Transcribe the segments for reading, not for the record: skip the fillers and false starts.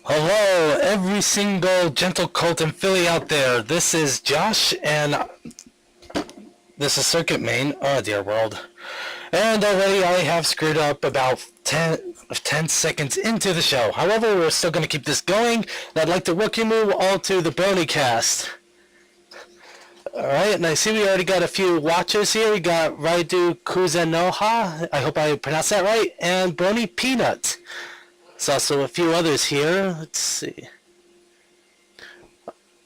Hello, every single gentle cult and filly out there. This is Josh, and this is Circuit Main. Oh, dear world. And already I have screwed up about 10 seconds into the show. However, we're still going to keep this going. And I'd like to welcome you all to the Brony Cast. Alright, and I see we already got a few watchers here. We got Raidu Kuzenoha, I hope I pronounced that right, and Brony Peanut. There's also a few others here. Let's see.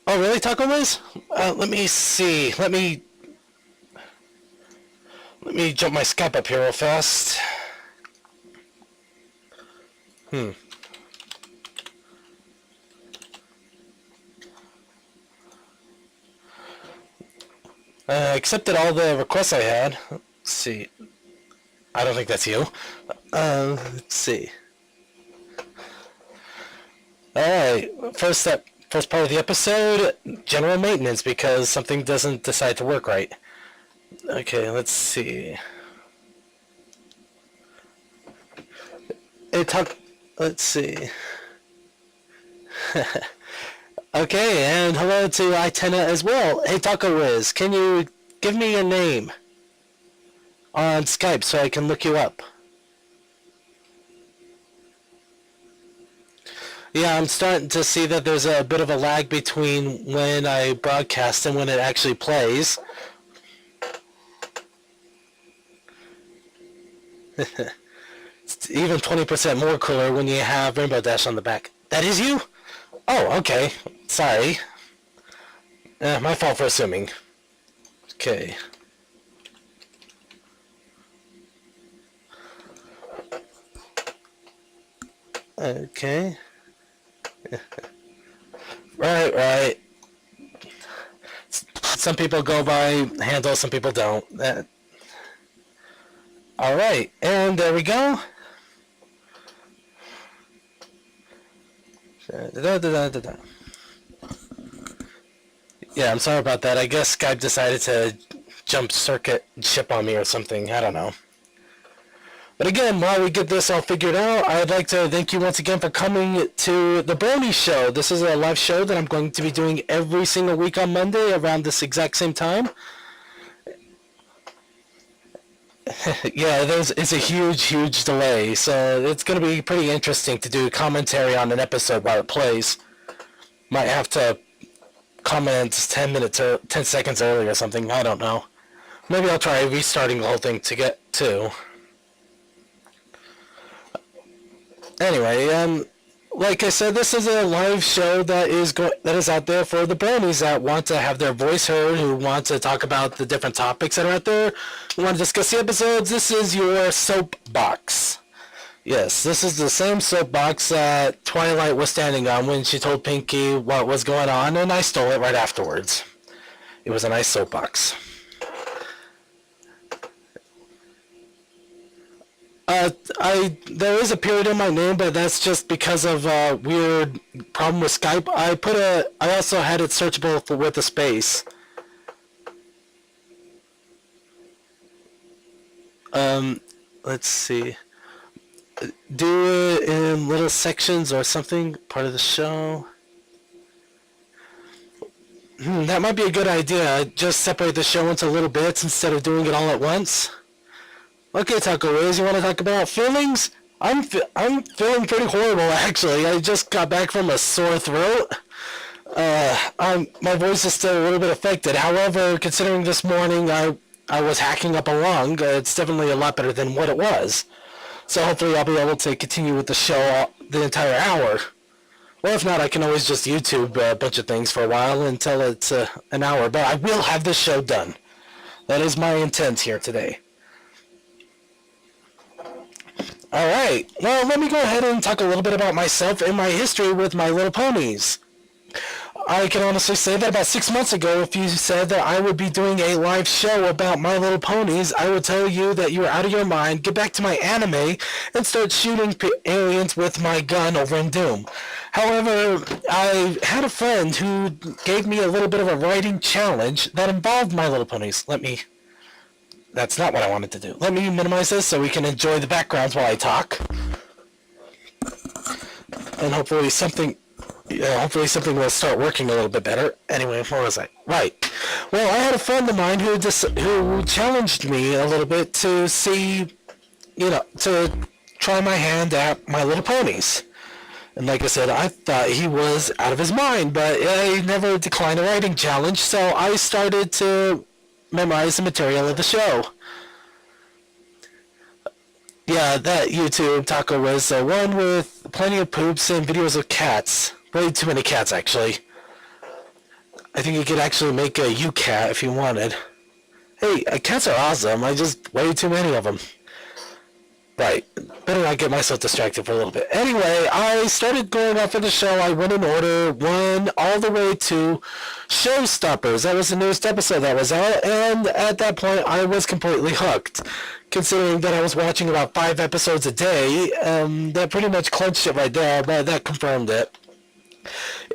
Oh, really, Taco Wiz? Let me see. Let me jump my Skype up here real fast. I accepted all the requests I had. Let's see. I don't think that's you. Let's see. Alright, first part of the episode, general maintenance, because something doesn't decide to work right. Okay, let's see. Let's see. Okay, and hello to iTenna as well. Hey Taco Wiz, can you give me your name on Skype so I can look you up? Yeah, I'm starting to see that there's a bit of a lag between when I broadcast and when it actually plays. It's even 20% more cooler when you have Rainbow Dash on the back. That is you? Oh, okay. Sorry. My fault for assuming. Okay. Okay. Right. Some people go by handle, some people don't. Alright, and there we go. Yeah, I'm sorry about that. I guess Skype decided to jump circuit ship on me or something. I don't know. But again, while we get this all figured out, I'd like to thank you once again for coming to the Brony Show. This is a live show that I'm going to be doing every single week on Monday around this exact same time. Yeah, it's a huge delay, so it's going to be pretty interesting to do commentary on an episode while it plays. Might have to comment 10 minutes or 10 seconds early or something, I don't know. Maybe I'll try restarting the whole thing to get to. Anyway, like I said, this is a live show that is out there for the bronies that want to have their voice heard, who want to talk about the different topics that are out there, who want to discuss the episodes. This is your soapbox. Yes, this is the same soapbox that Twilight was standing on when she told Pinky what was going on, and I stole it right afterwards. It was a nice soapbox. There is a period in my name, but that's just because of a weird problem with Skype. I also had it searchable with a space. Let's see. Do it in little sections or something, part of the show. That might be a good idea. Just separate the show into little bits instead of doing it all at once. Okay, Taco Wiz, you want to talk about feelings? I'm feeling pretty horrible, actually. I just got back from a sore throat. My voice is still a little bit affected. However, considering this morning I was hacking up a lung, it's definitely a lot better than what it was. So hopefully I'll be able to continue with the show the entire hour. Well, if not, I can always just YouTube a bunch of things for a while until it's an hour. But I will have this show done. That is my intent here today. Alright, well, let me go ahead and talk a little bit about myself and my history with My Little Ponies. I can honestly say that about 6 months ago, if you said that I would be doing a live show about My Little Ponies, I would tell you that you were out of your mind, get back to my anime, and start shooting aliens with my gun over in Doom. However, I had a friend who gave me a little bit of a writing challenge that involved My Little Ponies. That's not what I wanted to do. Let me minimize this so we can enjoy the backgrounds while I talk. and hopefully something will start working a little bit better. Anyway, where was I? Right. Well, I had a friend of mine who challenged me a little bit to see, to try my hand at My Little Ponies. And like I said, I thought he was out of his mind, but I never declined a writing challenge, so I started to memorize the material of the show. Yeah, that YouTube taco was the one with plenty of poops and videos of cats. Way too many cats, actually. I think you could actually make a cat if you wanted. Hey, cats are awesome. I just way too many of them. Right. Better not get myself distracted for a little bit. Anyway, I started going off of the show. I went in order, one all the way to Showstoppers. That was the newest episode that was out, and at that point, I was completely hooked. Considering that I was watching about 5 episodes a day, that pretty much clinched it right there, but that confirmed it.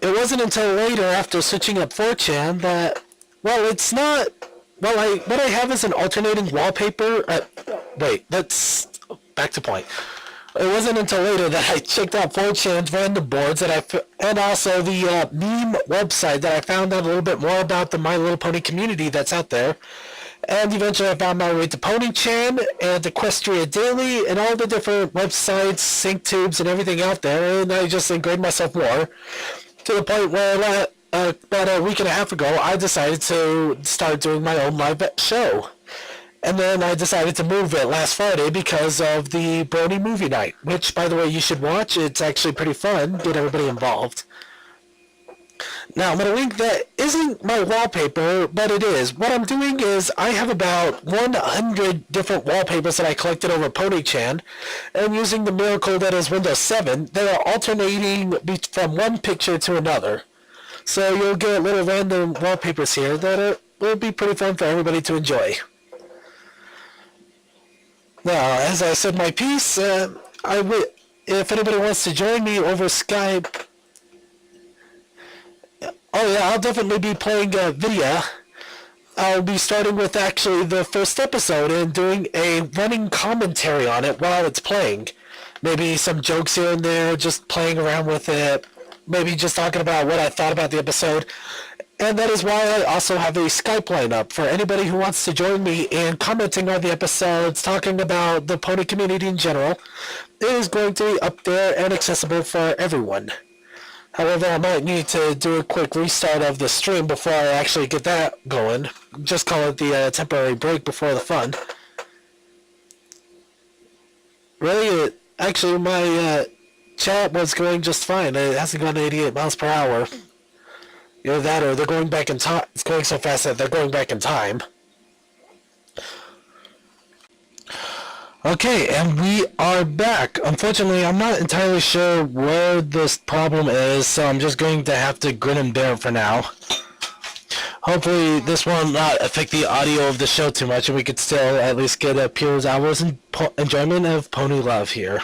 It wasn't until later, after switching up 4chan, that, well, it's not, well, what I have is an alternating wallpaper. Wait, that's back to point. It wasn't until later that I checked out 4chan's random boards and also the meme website that I found out a little bit more about the My Little Pony community that's out there. And eventually I found my way to PonyChan and Equestria Daily and all the different websites, sync tubes, and everything out there. And I just ingrained myself more to the point where about a week and a half ago, I decided to start doing my own live show. And then I decided to move it last Friday because of the Brony movie night, which, by the way, you should watch. It's actually pretty fun. Get everybody involved. Now, I'm going to link that isn't my wallpaper, but it is. What I'm doing is I have about 100 different wallpapers that I collected over PonyChan, and using the miracle that is Windows 7, they are alternating from one picture to another. So you'll get little random wallpapers here that will be pretty fun for everybody to enjoy. Now, as I said my piece, if anybody wants to join me over Skype, oh yeah, I'll definitely be playing a video. I'll be starting with actually the first episode and doing a running commentary on it while it's playing. Maybe some jokes here and there, just playing around with it. Maybe just talking about what I thought about the episode. And that is why I also have a Skype line up for anybody who wants to join me in commenting on the episodes, talking about the pony community in general. It is going to be up there and accessible for everyone. However, I might need to do a quick restart of the stream before I actually get that going. Just call it the temporary break before the fun. Really, actually, my chat was going just fine. It hasn't gone 88 miles per hour. Either that or they're going back in time. It's going so fast that they're going back in time. Okay, and we are back. Unfortunately, I'm not entirely sure where this problem is, so I'm just going to have to grin and bear it for now. Hopefully, this will not affect the audio of the show too much, and we could still at least get a pure hours and enjoyment of pony love here.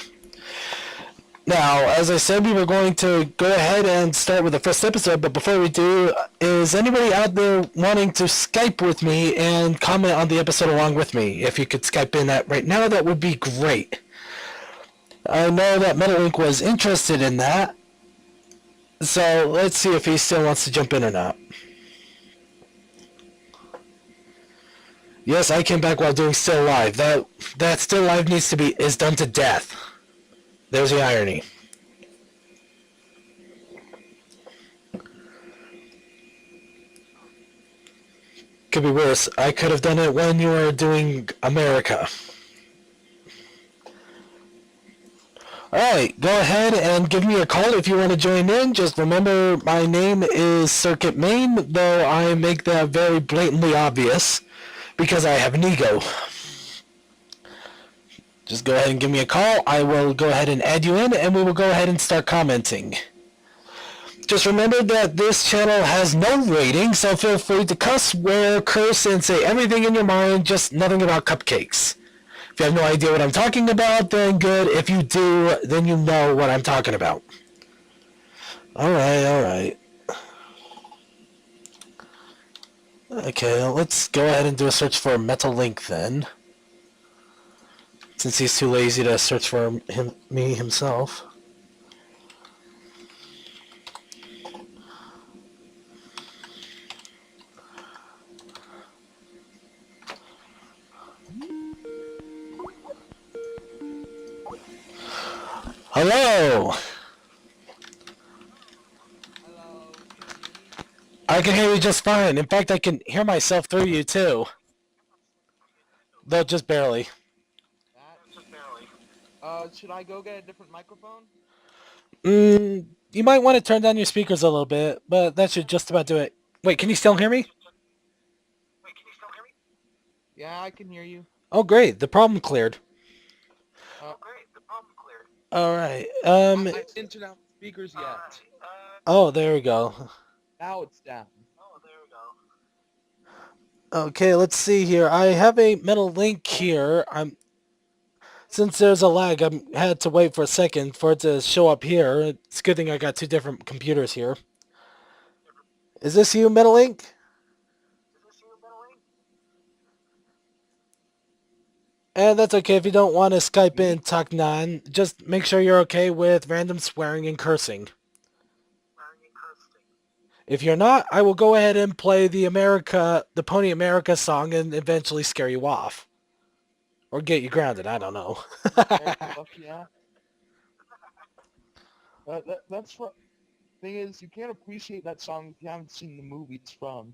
Now, as I said, we were going to go ahead and start with the first episode, but before we do, is anybody out there wanting to Skype with me and comment on the episode along with me? If you could Skype in that right now, that would be great. I know that Metalink was interested in that, so let's see if he still wants to jump in or not. Yes, I came back while doing Still Live. That Still Live is done to death. There's the irony. Could be worse. I could have done it when you were doing America. Alright, go ahead and give me a call if you want to join in. Just remember, my name is Circuit Main, though I make that very blatantly obvious, because I have an ego. Just go ahead and give me a call. I will go ahead and add you in, and we will go ahead and start commenting. Just remember that this channel has no rating, so feel free to cuss, swear, curse, and say everything in your mind, just nothing about cupcakes. If you have no idea what I'm talking about, then good. If you do, then you know what I'm talking about. Alright. Okay, let's go ahead and do a search for Metal Link then. Since he's too lazy to search for me himself. Hello. Hello, can you hear me? I can hear you just fine. In fact, I can hear myself through you too, though just barely. That's. Should I go get a different microphone? You might want to turn down your speakers a little bit, but that should just about do it. Wait, can you still hear me? Yeah, I can hear you. Oh, great. The problem cleared. Uh, All right. I didn't turn out the speakers yet. Oh, there we go. Now it's down. Okay, let's see here. I have a metal link here. Since there's a lag, I had to wait for a second for it to show up here. It's a good thing I got two different computers here. Is this you, Metal Link? And that's okay if you don't want to Skype in, Me? talk non. Just make sure you're okay with random swearing and cursing. If you're not, I will go ahead and play the Pony America song and eventually scare you off. Or get you grounded, I don't know. Very lucky, yeah. That's what. Thing is, you can't appreciate that song if you haven't seen the movie it's from.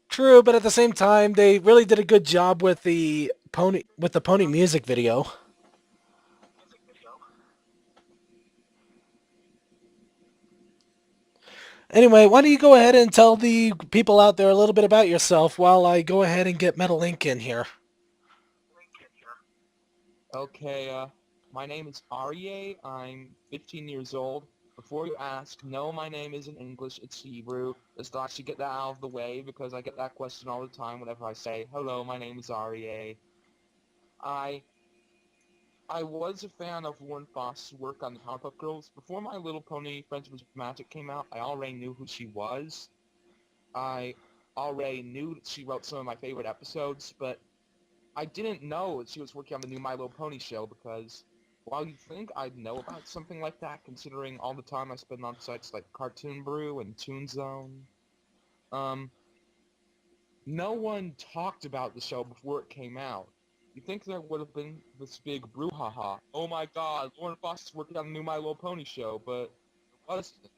True, but at the same time, they really did a good job with the Pony music video. Anyway, why don't you go ahead and tell the people out there a little bit about yourself while I go ahead and get Metal Link in here. Okay, my name is Aryeh. I'm 15 years old. Before you ask, no, my name isn't English, it's Hebrew. Let's actually get that out of the way because I get that question all the time whenever I say, hello, my name is Aryeh. I I was a fan of Lauren Foss's work on the Powerpuff Girls. Before My Little Pony Friendship is Magic came out, I already knew who she was. I already knew that she wrote some of my favorite episodes, but I didn't know that she was working on the new My Little Pony show because while you'd think I'd know about something like that, considering all the time I spend on sites like Cartoon Brew and Toon Zone, um, no one talked about the show before it came out. You think there would have been this big brouhaha? Oh my God, Lauren Foss is working on the new My Little Pony show, but it wasn't.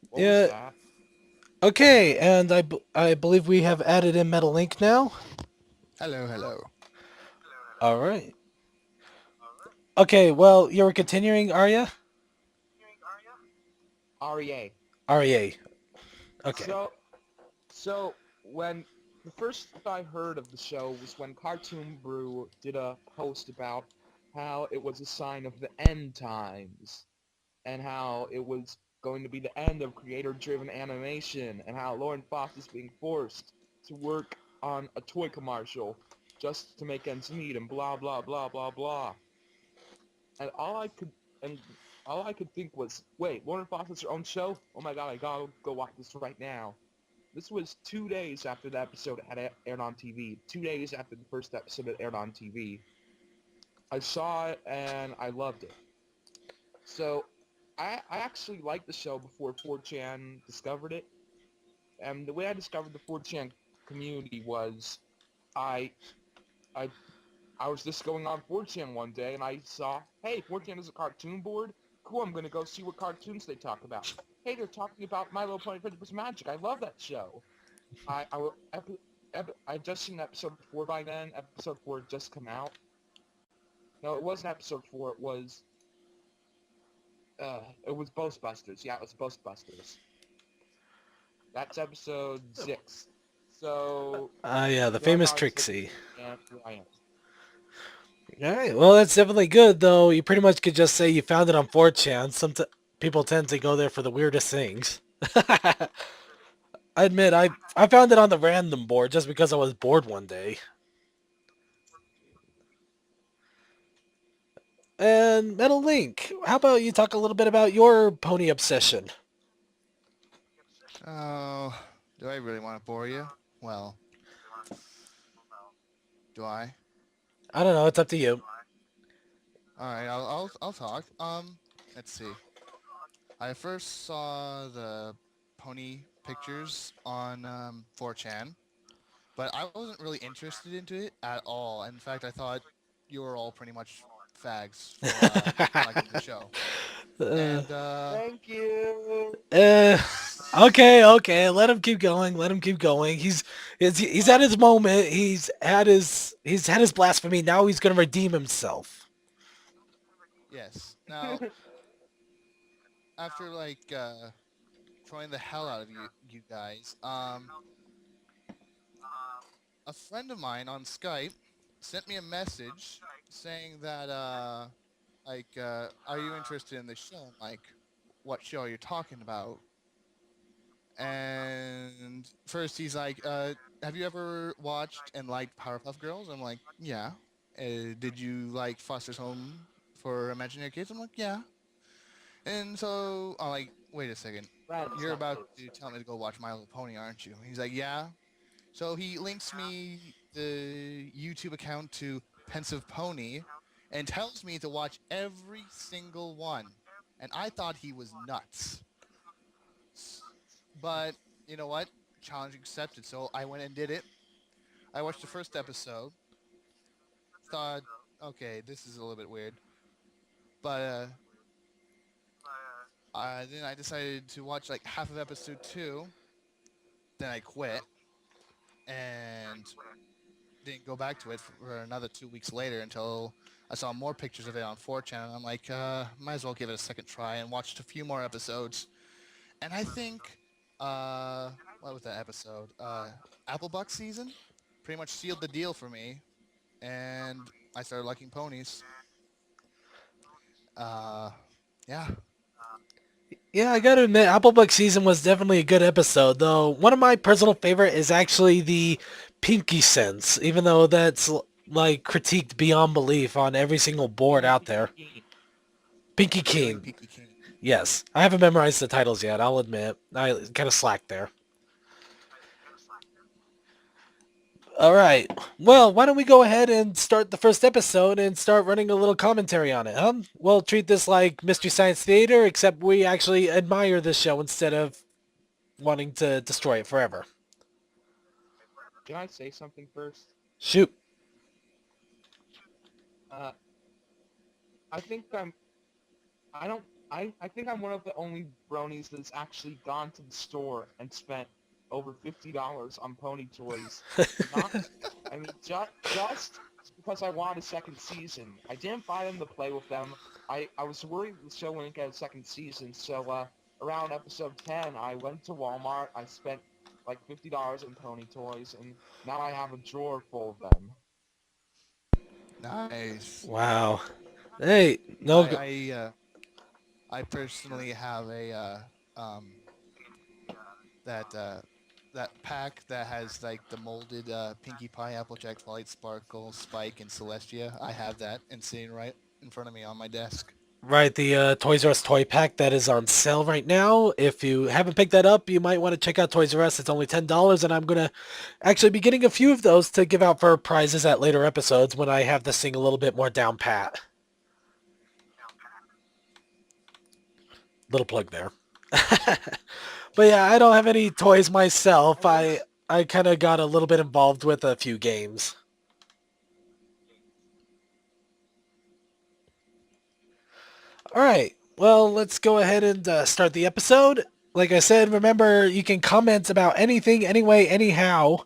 What was Yeah. that? Okay, and I believe we have added in Metal Link now. Hello, hello. All right. Okay, well, you were continuing, Arya? REA. REA. Okay. So, so when the first I heard of the show was when Cartoon Brew did a post about how it was a sign of the end times and how it was going to be the end of creator-driven animation and how Lauren Foss is being forced to work on a toy commercial just to make ends meet and blah blah blah blah blah. And all I could think was, wait, Lauren Foss has her own show? Oh my God, I gotta go watch this right now. This was 2 days after the episode had aired on TV. 2 days after the first episode had aired on TV. I saw it and I loved it. So I actually liked the show before 4chan discovered it. And the way I discovered the 4chan community was I I I was just going on 4chan one day and I saw, hey, 4chan is a cartoon board. Cool, I'm gonna go see what cartoons they talk about. Hey, they're talking about My Little Pony Friendship Magic. I love that show. I've just seen episode 4 by then. Episode 4 had just come out. No, it wasn't episode 4. It was Ghostbusters. Yeah, it was Ghostbusters. That's episode 6. So Yeah, the here I famous got it, Trixie. and here I am. All right, well, that's definitely good, though. You pretty much could just say you found it on 4chan. People tend to go there for the weirdest things. I admit, I found it on the random board just because I was bored one day. And Metal Link, how about you talk a little bit about your pony obsession? Oh, do I really want to bore you? Well, do I? I don't know, it's up to you. All right, I'll talk. Let's see. I first saw the pony pictures on 4chan, but I wasn't really interested into it at all. In fact, I thought you were all pretty much fags for liking the show. uh, And Thank you. uh, okay. Let him keep going. Let him keep going. He's had his moment. He's had his blasphemy. Now he's gonna redeem himself. yes, now after like trolling the hell out of you guys, a friend of mine on Skype sent me a message saying that are you interested in this show? I'm like, what show are you talking about? And first he's like, have you ever watched and liked Powerpuff Girls? I'm like, yeah. Did you like Foster's Home for Imaginary Kids? I'm like, yeah. And so I'm like, wait a second. That's You're not about kids. to tell me to go watch My Little Pony, aren't you? He's like, yeah. So he links me the YouTube account to Pensive Pony and tells me to watch every single one. And I thought he was nuts. But you know what? Challenge accepted. So I went and did it. I watched the first episode. Thought, okay, this is a little bit weird. But then I decided to watch like half of episode 2. Then I quit and didn't go back to it for another 2 weeks later until I saw more pictures of it on 4chan. And I'm like, might as well give it a second try, and watched a few more episodes. And I think, what was that episode? Applebuck season? Pretty much sealed the deal for me, and I started liking ponies. Uh, yeah. Yeah, I gotta admit, Applebuck season was definitely a good episode, though. One of my personal favorite is actually the Pinky sense, even though that's like critiqued beyond belief on every single board out there. Pinky Feeling Keen. Peaky Keen. Yes. I haven't memorized the titles yet, I'll admit. I kind of slacked there. Alright. Well, why don't we go ahead and start the first episode and start running a little commentary on it, huh? We'll treat this like Mystery Science Theater, except we actually admire this show instead of wanting to destroy it forever. Can I say something first? Shoot. Uh, I think I'm. I don't. I think I'm one of the only bronies that's actually gone to the store and spent over $50 on pony toys. Not. I mean, just because I wanted a second season. I didn't buy them to play with them. I was worried the show wouldn't get a second season, so around episode 10, I went to Walmart. I spent like $50 on pony toys, and now I have a drawer full of them. Nice. Wow. Hey, no. I personally have a that that pack that has like the molded Pinkie Pie, Applejack, Twilight Sparkle, Spike, and Celestia. I have that and sitting right in front of me on my desk. Right, the Toys R Us toy pack that is on sale right now. If you haven't picked that up, you might want to check out Toys R Us. It's only $10, and I'm going to actually be getting a few of those to give out for prizes at later episodes when I have this thing a little bit more down pat. Little plug there. But yeah, I don't have any toys myself. I kind of got a little bit involved with a few games. All right. Well, let's go ahead and start the episode. Like I said, remember, you can comment about anything, anyway, anyhow.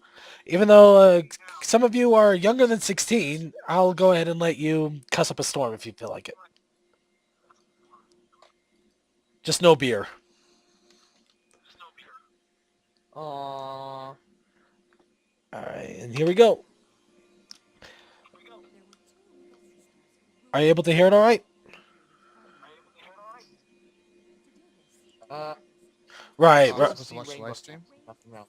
Even though some of you are younger than 16, I'll go ahead and let you cuss up a storm if you feel like it. Just no beer. Aww. All right, and here we go. Are you able to hear it all right? Uh, Right, Oh, I'm right, supposed to watch the live stream? Nothing else.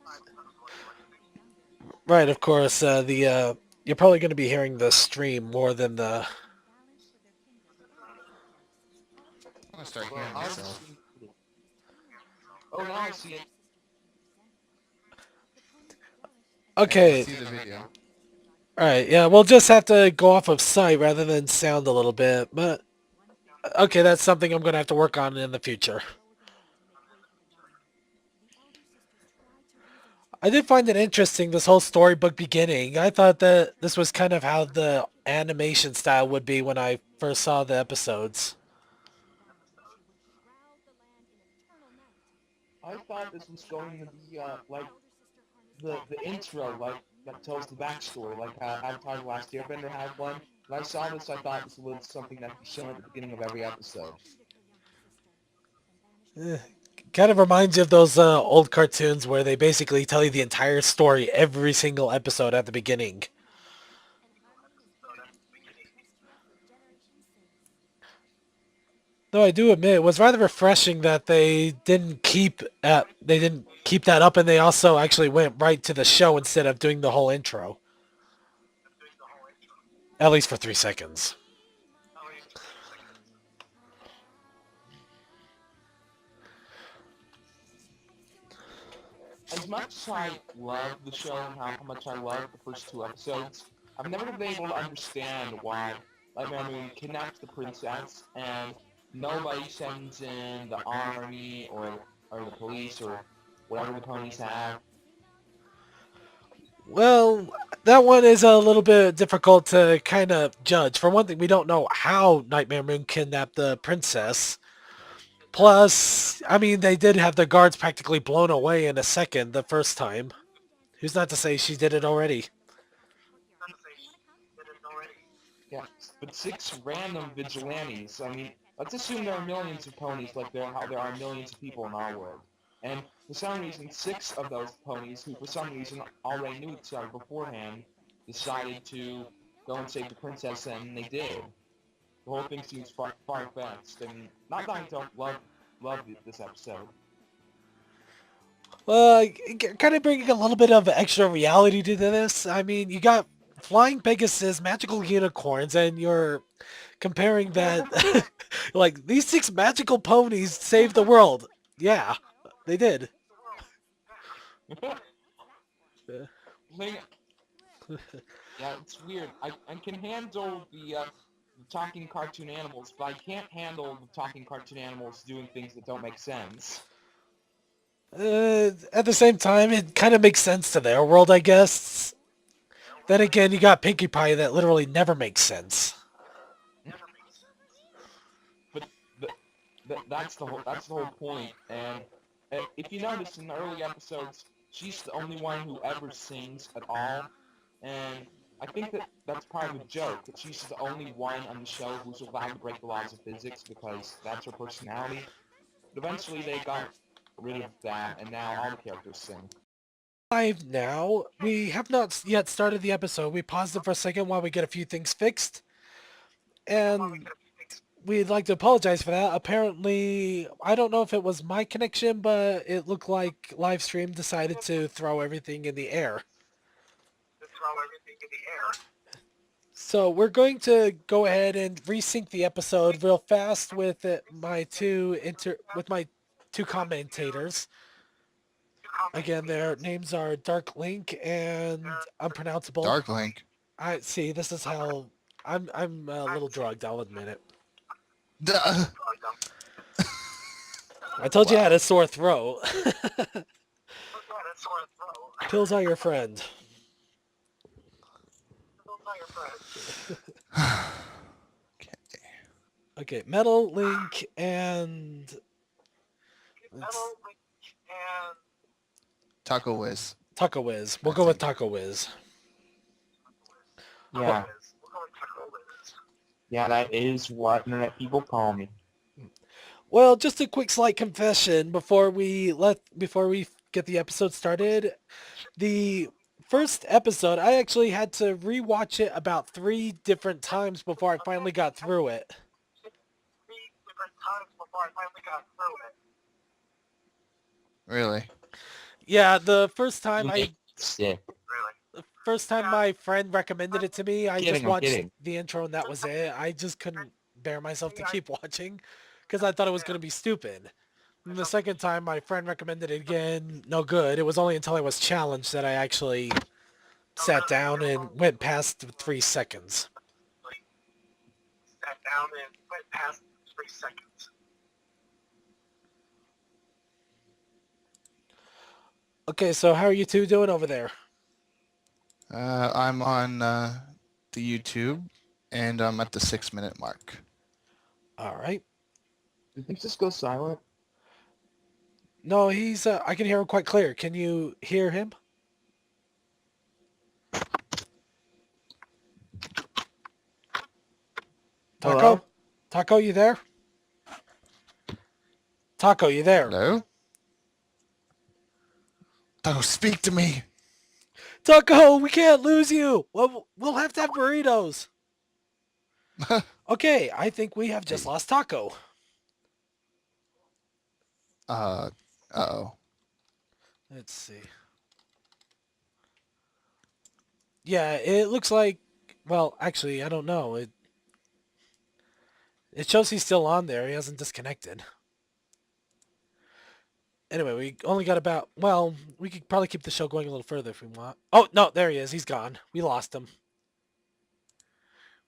right. Of course, you're probably going to be hearing the stream more than the. I'm gonna start Well, hearing I don't myself. see it. Oh, now I see it. I can Okay, see the video. all right. Yeah, we'll just have to go off of sight rather than sound a little bit. But okay, that's something I'm going to have to work on in the future. I did find it interesting, this whole storybook beginning. I thought that this was kind of how the animation style would be when I first saw the episodes. I thought this was going to be like the intro, like that tells the backstory, like how Avatar: The Last Airbender had one. When I saw this, I thought this was something that was shown at the beginning of every episode. Eh, kind of reminds you of those old cartoons where they basically tell you the entire story every single episode at the beginning. Though I do admit it was rather refreshing that they didn't keep that up, and they also actually went right to the show instead of doing the whole intro. At least for 3 seconds. As much as I love the show and how much I love the first two episodes, I've never been able to understand why Nightmare Moon kidnaps the princess and nobody sends in the army or the police or whatever the ponies have. Well, that one is a little bit difficult to kind of judge. For one thing, we don't know how Nightmare Moon kidnapped the princess. Plus, I mean, they did have the guards practically blown away in a second the first time. Who's not to say she did it already? Yeah, but 6 random vigilantes. I mean, let's assume there are millions of ponies, like there are millions of people in our world. And for some reason, 6 of those ponies, who for some reason already knew each other beforehand, decided to go and save the princess, and they did. The whole thing seems far-fetched, and not that I don't love this episode. Well, kind of bringing a little bit of extra reality to this. I mean, you got flying Pegasus, magical unicorns, and you're comparing that, like, these 6 magical ponies saved the world. Yeah, they did. Thing- yeah, it's weird. I can handle the talking cartoon animals, but I can't handle the talking cartoon animals doing things that don't make sense. At the same time, it kind of makes sense to their world, I guess. Then again, you got Pinkie Pie that literally never makes sense. But that's the whole point. And if you notice in the early episodes, she's the only one who ever sings at all. And I think that that's part of the joke, that she's the only one on the show who's allowed to break the laws of physics because that's her personality. But eventually they got rid of that, and now all the characters sing. Live now. We have not yet started the episode. We paused it for a second while we get a few things fixed. And we'd like to apologize for that. Apparently, I don't know if it was my connection, but it looked like Livestream decided to throw everything in the air. So we're going to go ahead and resync the episode real fast with my two commentators. Again, their names are Dark Link and Unpronounceable. Dark Link. I see. This is how I'm a little drugged. I'll admit it. Duh. I told you I had a sore throat. Pills are your friend. Okay. Okay, Metal Link and Taco Whiz. Taco Whiz. We'll go with Taco Whiz. Yeah. Yeah, that is what internet people call me. Well, just a quick slight confession before we get the episode started. The first episode, I actually had to rewatch it about 3 different times before I finally got through it. Really? Yeah, the first time Sick. my friend recommended it to me, I just I'm watched kidding. the intro and that was it. I just couldn't bear myself to keep watching because I thought it was going to be stupid. And the second time my friend recommended it again, no good. It was only until I was challenged that I actually sat down and went past 3 seconds. Okay, so how are you two doing over there? I'm on the YouTube, And I'm at the 6-minute mark. All right. Did things just go silent? No, he's. I can hear him quite clear. Can you hear him? Taco? Hello? Taco, you there? Taco, you there? Hello? Taco, speak to me. Taco, we can't lose you. Well, we'll have to have burritos. Okay, I think we have just lost Taco. Uh-oh. Let's see. Yeah, it looks like. Well, actually, I don't know. It shows he's still on there. He hasn't disconnected. Anyway, we only got about... Well, we could probably keep the show going a little further if we want. Oh, no, there he is. He's gone. We lost him.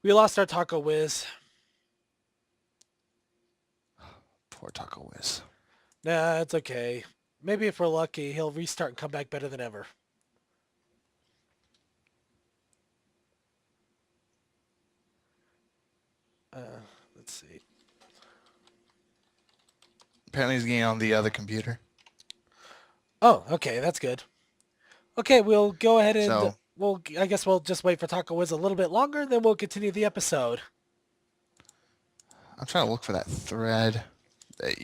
We lost our Taco Whiz. Poor Taco Whiz. Nah, it's okay. Maybe if we're lucky, he'll restart and come back better than ever. Let's see. Apparently he's getting on the other computer. Oh, okay, that's good. Okay, we'll go ahead and So- I guess we'll just wait for Taco Wiz a little bit longer, then we'll continue the episode. I'm trying to look for that thread that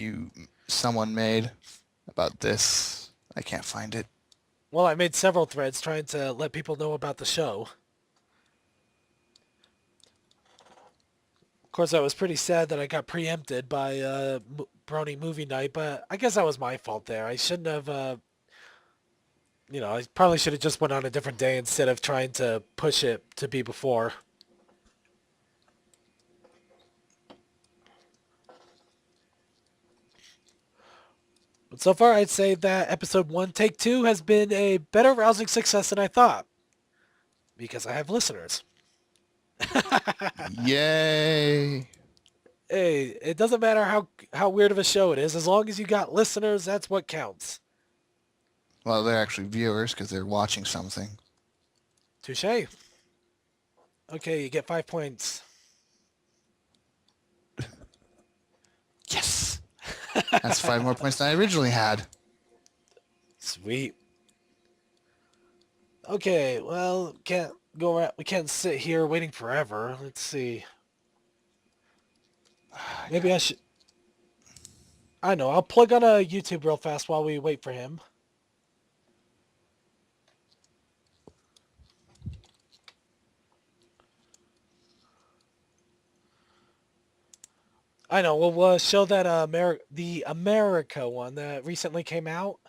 someone made about this. I can't find it. Well, I made several threads trying to let people know about the show. Of course, I was pretty sad that I got preempted by Brony Movie Night, but I guess that was my fault there. I shouldn't have, I probably should have just went on a different day instead of trying to push it to be before. But so far, I'd say that episode 1, take 2 has been a better rousing success than I thought. Because I have listeners. Yay! Hey, it doesn't matter how weird of a show it is. As long as you got listeners, that's what counts. Well, they're actually viewers because they're watching something. Touche. Okay, you get 5 points. Yes! That's 5 more points than I originally had. Sweet. Okay, well, can't go around. We can't sit here waiting forever. Let's see. Maybe I should... I know, I'll plug on a YouTube real fast while we wait for him. I know, we'll show that the America one that recently came out.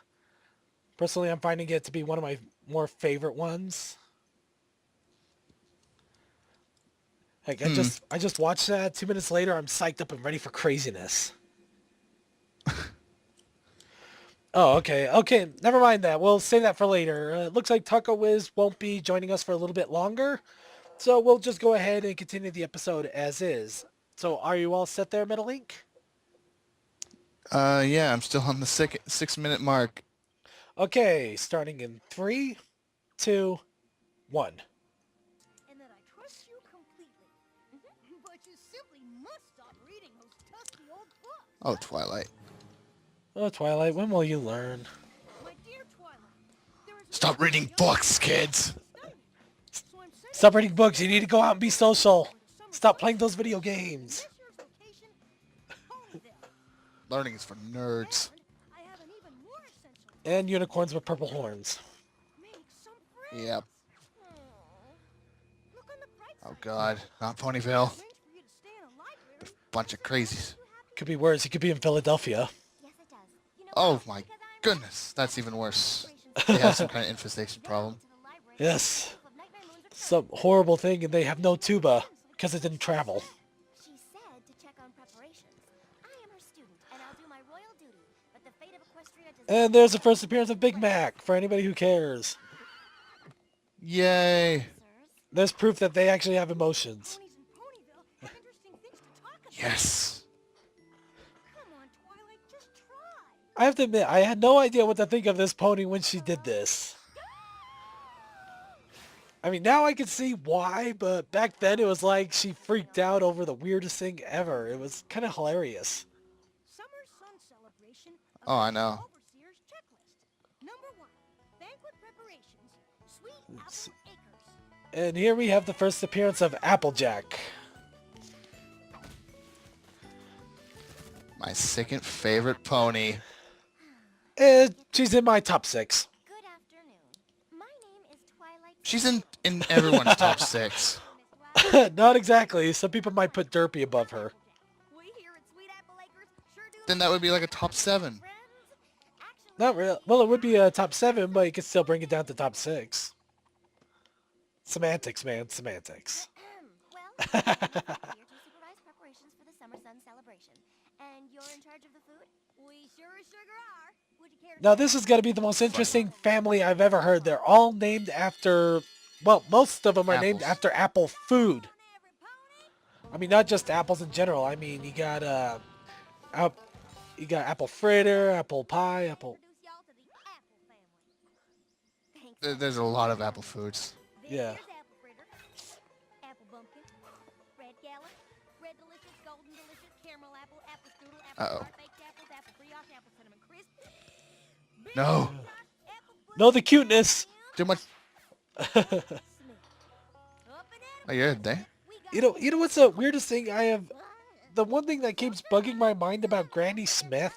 Personally, I'm finding it to be one of my more favorite ones. Like, I just watched that. 2 minutes later, I'm psyched up and ready for craziness. Oh, okay. Okay, never mind that. We'll save that for later. Looks like Taco Wiz won't be joining us for a little bit longer. So we'll just go ahead and continue the episode as is. So are you all set there, Middle Link? Yeah, I'm still on the 6-minute mark. Okay, starting in 3, 2, 1. And that I trust you completely. But you simply must stop reading those dusty old books. Oh, Twilight. Oh, Twilight, when will you learn? My dear Twilight, there is Stop reading books, kids! So I'm sending Stop reading books. You need to go out and be social. Stop playing those video games. this year's location, Ponyville. Learning is for nerds. I have an even more essential And unicorns with purple horns. make some friends. Yep. Look on the bright Oh side. god, not Ponyville. Arrange for you to stay in a library. Bunch of crazies. Could be worse. He could be in Philadelphia. Yes, it does. You know Oh what? my Because I'm goodness, that's even worse. They have some kind of infestation problem. to the library Yes. full of nightmare moons are Some horrible thing, and they have no tuba because it didn't travel. She said to check on preparations. I am her student, and I'll do my royal duty. But the fate of Equestria does And there's the first appearance of Big Mac for anybody who cares. Yay! sirs. There's proof that they actually have emotions. Ponies in Ponyville have interesting things to talk about. Yes! Come on, Twilight, just try. I have to admit, I had no idea what to think of this pony when she did this. I mean, now I can see why, but back then it was like she freaked out over the weirdest thing ever. It was kind of hilarious. Summer Sun Celebration. Oh, I according to know. Overseer's checklist. Number 1, banquet preparations, sweet Let's- apple acres. And here we have the first appearance of Applejack. My second favorite pony. She's in my top 6. Good afternoon. My name is Twilight. She's in everyone's top 6. Not exactly. Some people might put Derpy above her. We here at Sweet Apple Acres sure do Then that would be like a top 7. Friends. Actually, Not real. Well, it would be a top 7, but you could still bring it down to top 6. Semantics, man. Semantics. well, I'm here to supervise preparations for the Summer Sun celebration. And you're in charge of the food? We sure as sugar are. Would you care to Now, this is going to be the most interesting family I've ever heard. They're all named after, well, most of them are named Apples. after apple food. on every pony? I mean, not just apples in general. I mean, you got apple fritter, apple pie, apple. Introduce y'all to the apple family. Thanks. There's a lot of apple foods. Yeah. There's apple fritter, apple bumpkin, red gala, red delicious, golden delicious, caramel apple, apple strudel, apple Uh-oh. tart, baked apples, apple brioche, apple cinnamon crisp. Big No. apple No, the cuteness. Too much. Smith. Up and at 'em. Oh, you're there. We got You know what's the weirdest thing I have? The one thing that keeps bugging my mind about Granny Smith.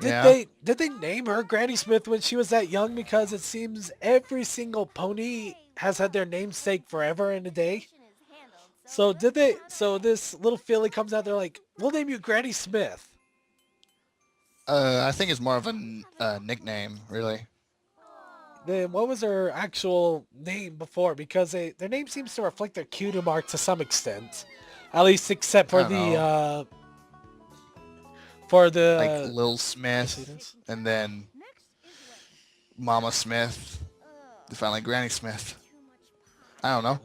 Yeah. Did they name her Granny Smith when she was that young? Because it seems every single pony has had their namesake forever and a day. Is handled, So did they? So this little filly comes out. They're like, we'll name you Granny Smith. I think it's more of a nickname, really. Then what was her actual name before? Because their name seems to reflect their cutie mark to some extent, at least except for I don't Like Lil yes, Smith, it is. and then next is Ray. Mama Smith, then finally Granny Smith. too much pie. I don't know.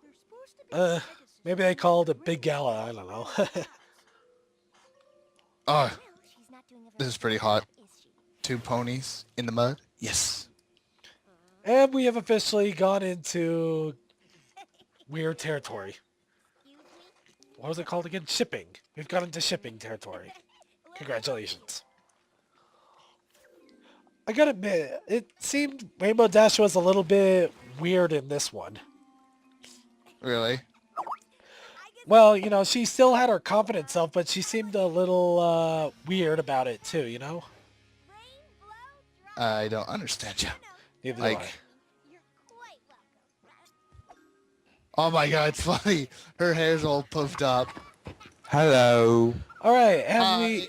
They're supposed to be registered Maybe they called it Big Gala. I don't know. Oh, Well, she's not doing a this very is pretty hot. good, is she? 2 ponies in the mud. Yes. And we have officially gone into weird territory. Excuse me? What was it called again? Shipping. We've gone into shipping territory. Congratulations. I gotta admit, it seemed Rainbow Dash was a little bit weird in this one. Really? Well, you know, she still had her confident self, but she seemed a little weird about it too, you know? rain, blow, drop. I don't understand you. Neither do Like, I. You're quite welcome. oh my god, it's funny. Her hair's all puffed up. Hello. All right, and Hi.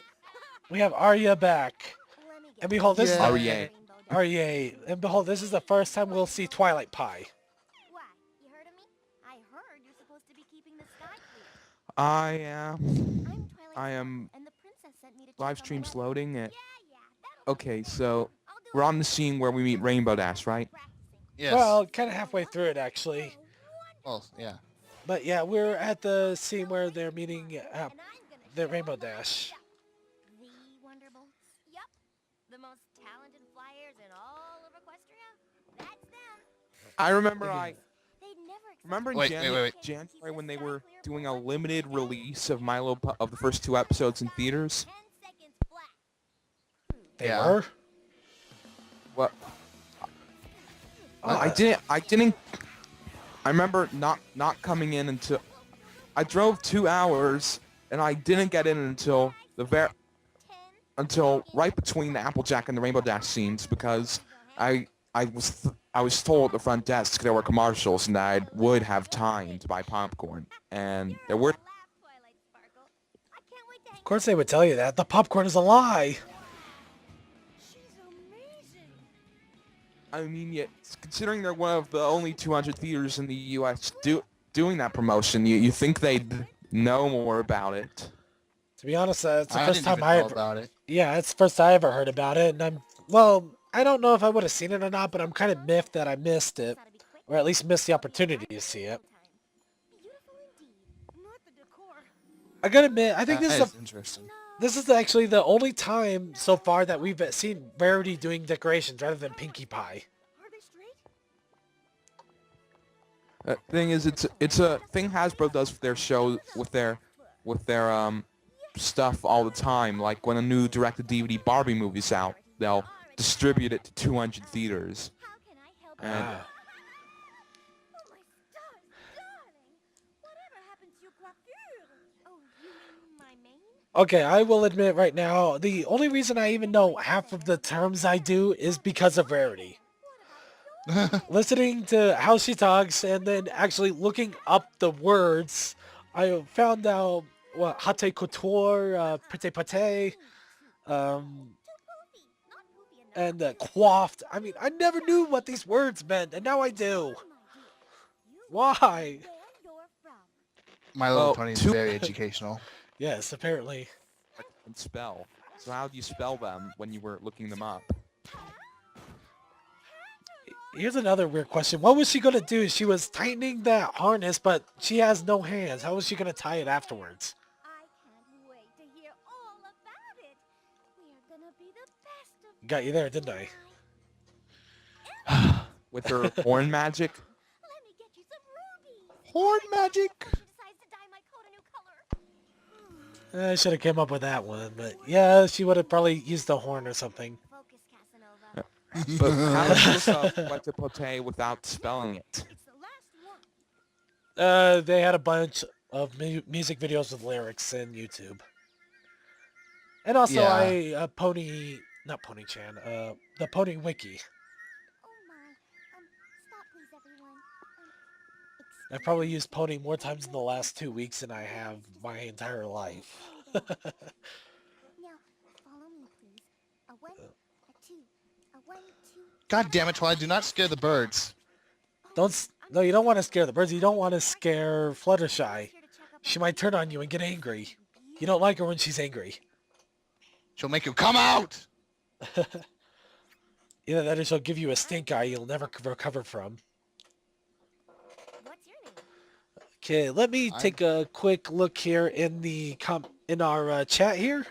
we have Arya back. Let me guess. And behold, this is Yeah. the, Arya. Rainbow Dash. Arya. And behold, this is the first time we'll see Twilight Pie. Why? You heard of me? I heard you're supposed to be keeping the sky clear. I am. I'm Twilight I am. Sparkle, and the princess sent me to check Live on the stream's weather. loading. Yeah, that'll Okay, so I'll do we're it. on the scene where we meet Rainbow Dash, right? Practicing. Yes. Well, kind of halfway through it actually. Well, yeah. But yeah, we're at the scene where they're meeting And I'm gonna the show Rainbow 'em all Dash. The Wonderbolts. Yup. The most talented flyers in all of Equestria. That's them. I remember They'd never expect remember in Wait, wait. January when they were doing a limited release of of the first 2 episodes in theaters. 10 seconds flat. They Yeah. were. What? I didn't. I remember not coming in until I drove 2 hours and I didn't get in until until right between the Applejack and the Rainbow Dash scenes because I was told at the front desk there were commercials and I would have time to buy popcorn and there were. Laugh, Twilight Sparkle. I can't wait to hang Of course they would tell you that. The popcorn is a lie. She's amazing. I mean, yeah, considering they're one of the only 200 theaters in the U.S. doing that promotion, you think they'd know more about it. To be honest, it's the I first didn't time even I know ever. about it. Yeah, it's the first I ever heard about it, and I don't know if I would have seen it or not, but I'm kind of miffed that I missed it, Gotta be quick. or at least missed the opportunity to see it. Beautiful indeed. Not the decor. I gotta admit, I think That is interesting. this is actually the only time so far that we've seen Rarity doing decorations rather than Pinkie Pie. Are they straight? Thing is, it's a thing Hasbro does with their show with their stuff all the time. Like when a new direct-to-DVD Barbie movie's out, they'll distribute it to 200 theaters. How can I help you? And Ah. Oh my stars, darling! Whatever happened to your coiffure? Oh, you mean my mane? Okay, I will admit right now, the only reason I even know half of the terms I do is because of Rarity. Listening to how she talks and then actually looking up the words, I found out what hate couture, prêt-à-porter, um, Not poofy enough. and coiffed. I mean, I never knew what these words meant, and now I do. Why? Where you're from. My Little Oh, Pony is two- very educational. Yes, apparently. and spell. So how do you spell them when you were looking them up? Here's another weird question. What was she going to do? She was tightening that harness, but she has no hands. How was she going to tie it afterwards? I can't wait to hear all about it. We're gonna be the best of Got you there, didn't friends. With her horn magic? Let me get you some rubies. Horn magic? When she decides to dye my coat a new color. I? I should have came up with that one, but yeah, she would have probably used the horn or something. Focus, Casanova. But how do you look up what to pote without spelling it? It's the last one. They had a bunch of music videos with lyrics in YouTube. And also Yeah. not Pony Chan, the Pony Wiki. Oh my. Stop please, everyone. I've probably used Pony more times in the last 2 weeks than I have my entire life. Now, follow me, please. A 1, a 2, a 1, 2. God damn it, Twilight, do not scare the birds. No, you don't want to scare the birds. You don't want to scare Fluttershy. She might turn on you and get angry. You don't like her when she's angry. She'll make you come out! Either that or she'll give you a stink eye you'll never recover from. What's your name? Okay, let me take a quick look here in the in our chat here.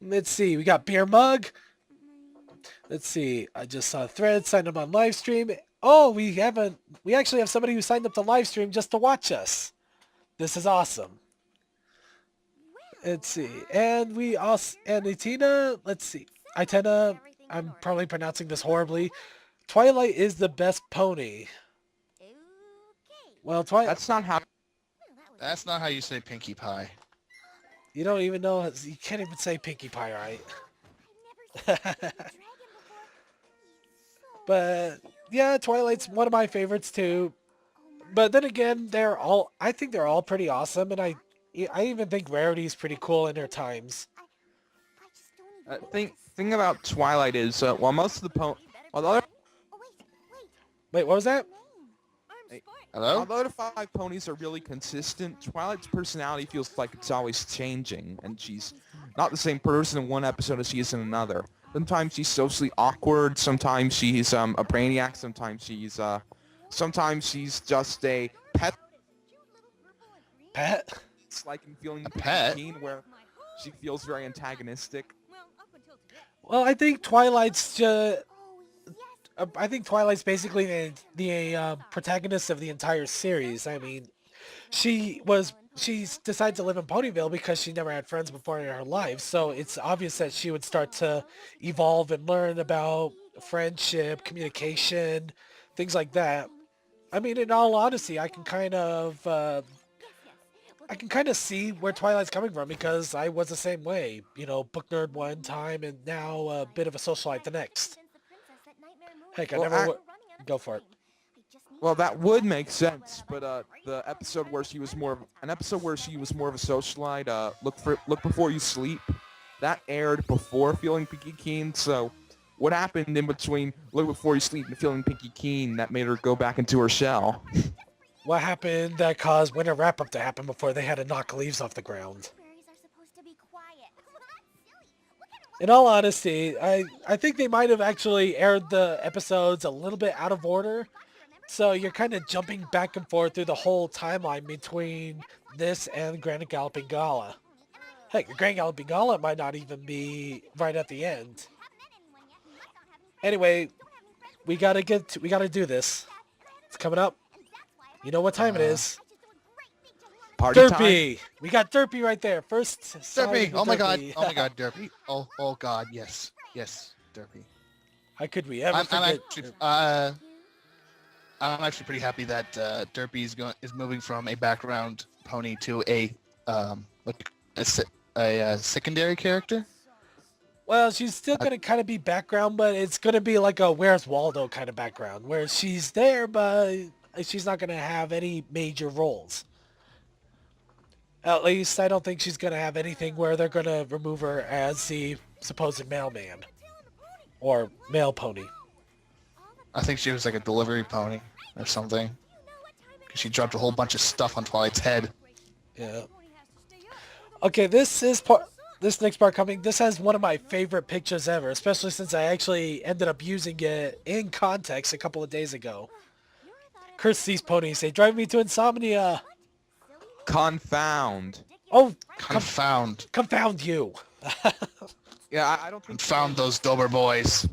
Let's see, we got Beer Mug. Let's see, I just saw Thread signed up on live stream. Oh, we actually have somebody who signed up to live stream just to watch us. This is awesome. Let's see, and we also, and Itina, let's see, Itena, I'm probably pronouncing this horribly. Twilight is the best pony. Okay. Well, Twilight, That's not how... Well, that was That's not how you say Pinkie Pie. you don't even know, you can't even say Pinkie Pie right. I've never seen a dragon before. He's so But yeah, Twilight's one of my favorites too. But then again, I think they're all pretty awesome, and I even think Rarity's pretty cool in her times. I just don't even know Thing about Twilight is, while most of the You better while the other be- Oh, wait. Wait, what was that? Name. I'm Spike. Hello? Although the 5 ponies are really consistent, Twilight's personality feels like it's always changing, and she's not the same person in one episode as she is in another. Sometimes she's socially awkward, sometimes she's a brainiac, sometimes she's just a pet. Cute little purple and green. Pet? It's like in feeling pet? where she feels very antagonistic. Well, up until today. Well, I think Twilight's just... Oh, yes. I think Twilight's basically the protagonist of the entire series. I mean, she decided to live in Ponyville because she never had friends before in her life. So it's obvious that she would start to evolve and learn about friendship, communication, things like that. I mean, in all honesty, I can kind of see where Twilight's coming from because I was the same way. You know, book nerd one time and now a bit of a socialite the next. Heck, I Well, never... Go for it. Well, that would make sense, but the episode where she was more of a socialite, Look Before You Sleep, that aired before Feeling Pinky Keen. So, what happened in between Look Before You Sleep and Feeling Pinky Keen that made her go back into her shell? What happened that caused Winter Wrap-Up to happen before they had to knock leaves off the ground? Libraries are supposed to be quiet. That's silly. Look at her. In all honesty, I think they might have actually aired the episodes a little bit out of order. So you're kind of jumping back and forth through the whole timeline between this and Grand Galloping Gala. Heck, Grand Galloping Gala might not even be right at the end. Anyway, we gotta do this. It's coming up. You know what time it is. Party time. Derpy! We got Derpy right there. First sign of Derpy! the Oh my god! Derpy. Oh my god, Derpy! Oh god, yes, yes, Derpy. How could we ever I'm forget? actually pretty happy that Derpy is moving from a background pony to a secondary character. Well, she's still going to kind of be background, but it's going to be like a Where's Waldo kind of background, where she's there, but she's not going to have any major roles. At least, I don't think she's going to have anything where they're going to remove her as the supposed mailman. Or mail pony. I think she was like a delivery pony or something. 'Cause she dropped a whole bunch of stuff on Twilight's head. Yeah. Okay, this next part coming, this has one of my favorite pictures ever, especially since I actually ended up using it in context a couple of days ago. Curse these ponies, they drive me to insomnia. Confound. Oh, Confound. confound you. Yeah, I don't think. Confound those Dober boys.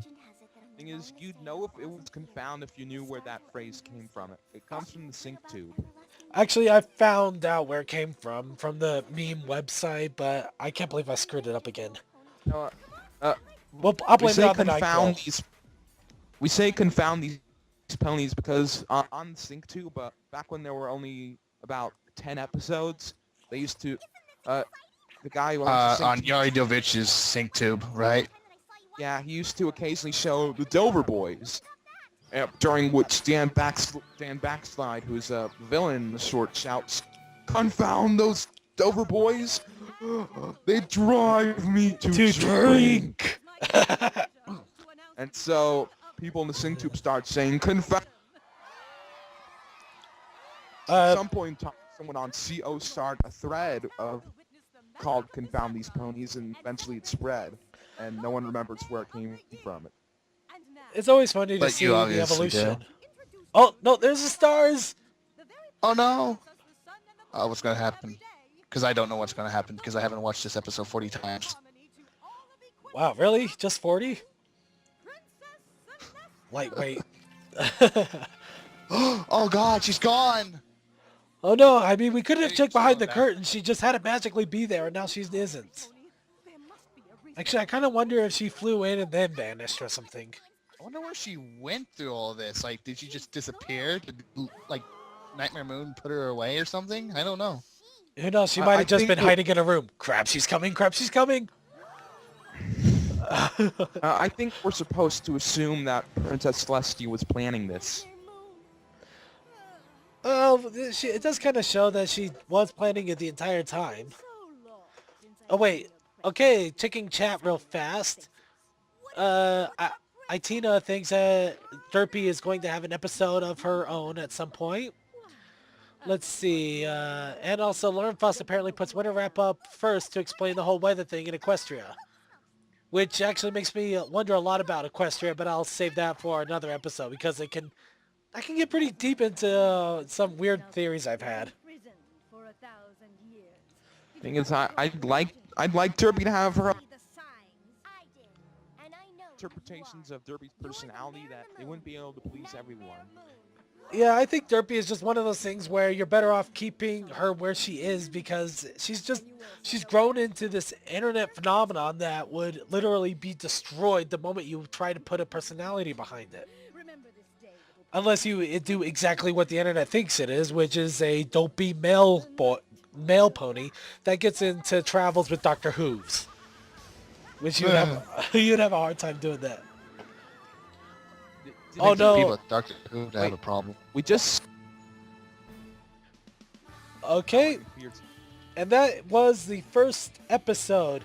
Thing is, you'd know if it was confound if you knew where that phrase came from. It comes from the sync tube. Actually, I found out where it came from the meme website, but I can't believe I screwed it up again. No, Well, I'll we blame it say on the confound NyQuil. these. We say confound these ponies because on sync tube, back when there were only about 10 episodes, they used to. The guy who owns the On sync Yari Dovich's sync tube, right? Yeah, he used to occasionally show the Dover Boys, during which Dan Backslide, who's a villain in the short, shouts, "Confound those Dover Boys! They drive me to drink!" And so people in the sync tube start saying, "Confound." At some point in time, someone on CO started a thread called "Confound These Ponies," and eventually it spread, and no one remembers where it came from. It's always funny to But see you the obviously evolution. do. Oh, no, there's the stars! Oh no! What's gonna happen? Because I don't know what's gonna happen because I haven't watched this episode 40 times. Wow, really? Just 40? Lightweight. Oh god, she's gone! Oh no, I mean, we could have Hey, checked behind the slow down. curtain. She just had to magically be there, and now she isn't. Actually, I kind of wonder if she flew in and then vanished or something. I wonder where she went through all this. Like, did she just disappear? Did, like, Nightmare Moon put her away or something? I don't know. Who knows? She I might have just think been that- hiding in a room. Crap, she's coming. Crap, she's coming. I think we're supposed to assume that Princess Celestia was planning this. Well, it does kind of show that she was planning it the entire time. Oh, wait. Okay, checking chat real fast. Itina thinks that Derpy is going to have an episode of her own at some point. Let's see. And also, Lauren Fuss apparently puts Winter Wrap up first to explain the whole weather thing in Equestria. Which actually makes me wonder a lot about Equestria, but I'll save that for another episode because I can get pretty deep into some weird theories I've had. Thing is, I'd like Derpy to have her interpretations of Derpy's personality that they wouldn't be able to please everyone. Yeah, I think Derpy is just one of those things where you're better off keeping her where she is because she's grown into this internet phenomenon that would literally be destroyed the moment you try to put a personality behind it. Unless you do exactly what the internet thinks it is, which is a dopey male pony that gets into travels with Dr. Hooves. Which you'd have a hard time doing that. Oh no! People at Doctor Who have a problem. We just... Okay, and that was the first episode.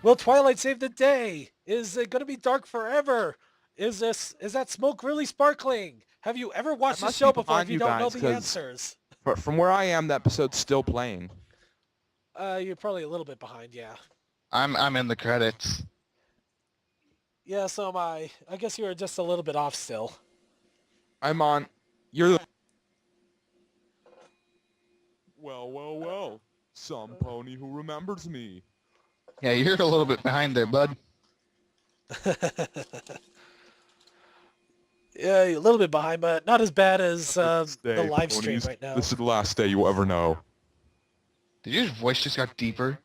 Will Twilight save the day? Is it gonna be dark forever? Is that smoke really sparkling? Have you ever watched the must show be before if behind you you don't know guys, the 'cause- answers? From where I am, the episode's still playing. You're probably a little bit behind, yeah. I'm in the credits. Yeah, so am I. I guess you were just a little bit off still. I'm on... You're the... Well. Some pony who remembers me. Yeah, you're a little bit behind there, bud. Yeah, a little bit behind, but not as bad as This the day, live stream ponies, right now. This is the last day you'll ever know. Did your voice just got deeper?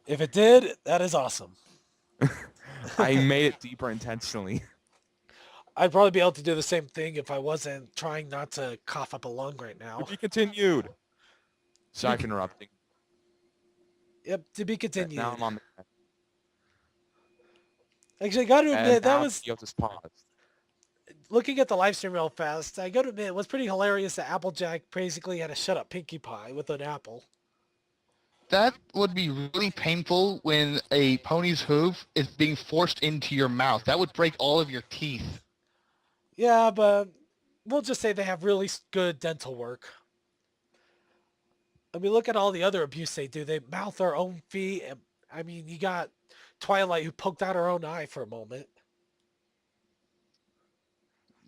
If it did, that is awesome. I made it deeper intentionally. I'd probably be able to do the same thing if I wasn't trying not to cough up a lung right now. To be continued. Sorry for interrupting. Yep, to be continued. Now I'm on the... Actually, I got to admit, that was, You'll just pause. looking at the live stream real fast, I got to admit, it was pretty hilarious that Applejack basically had to shut up Pinkie Pie with an apple. That would be really painful when a pony's hoof is being forced into your mouth. That would break all of your teeth. Yeah, but we'll just say they have really good dental work. I mean, look at all the other abuse they do. They mouth their own feet. And, I mean, you got Twilight who poked out her own eye for a moment.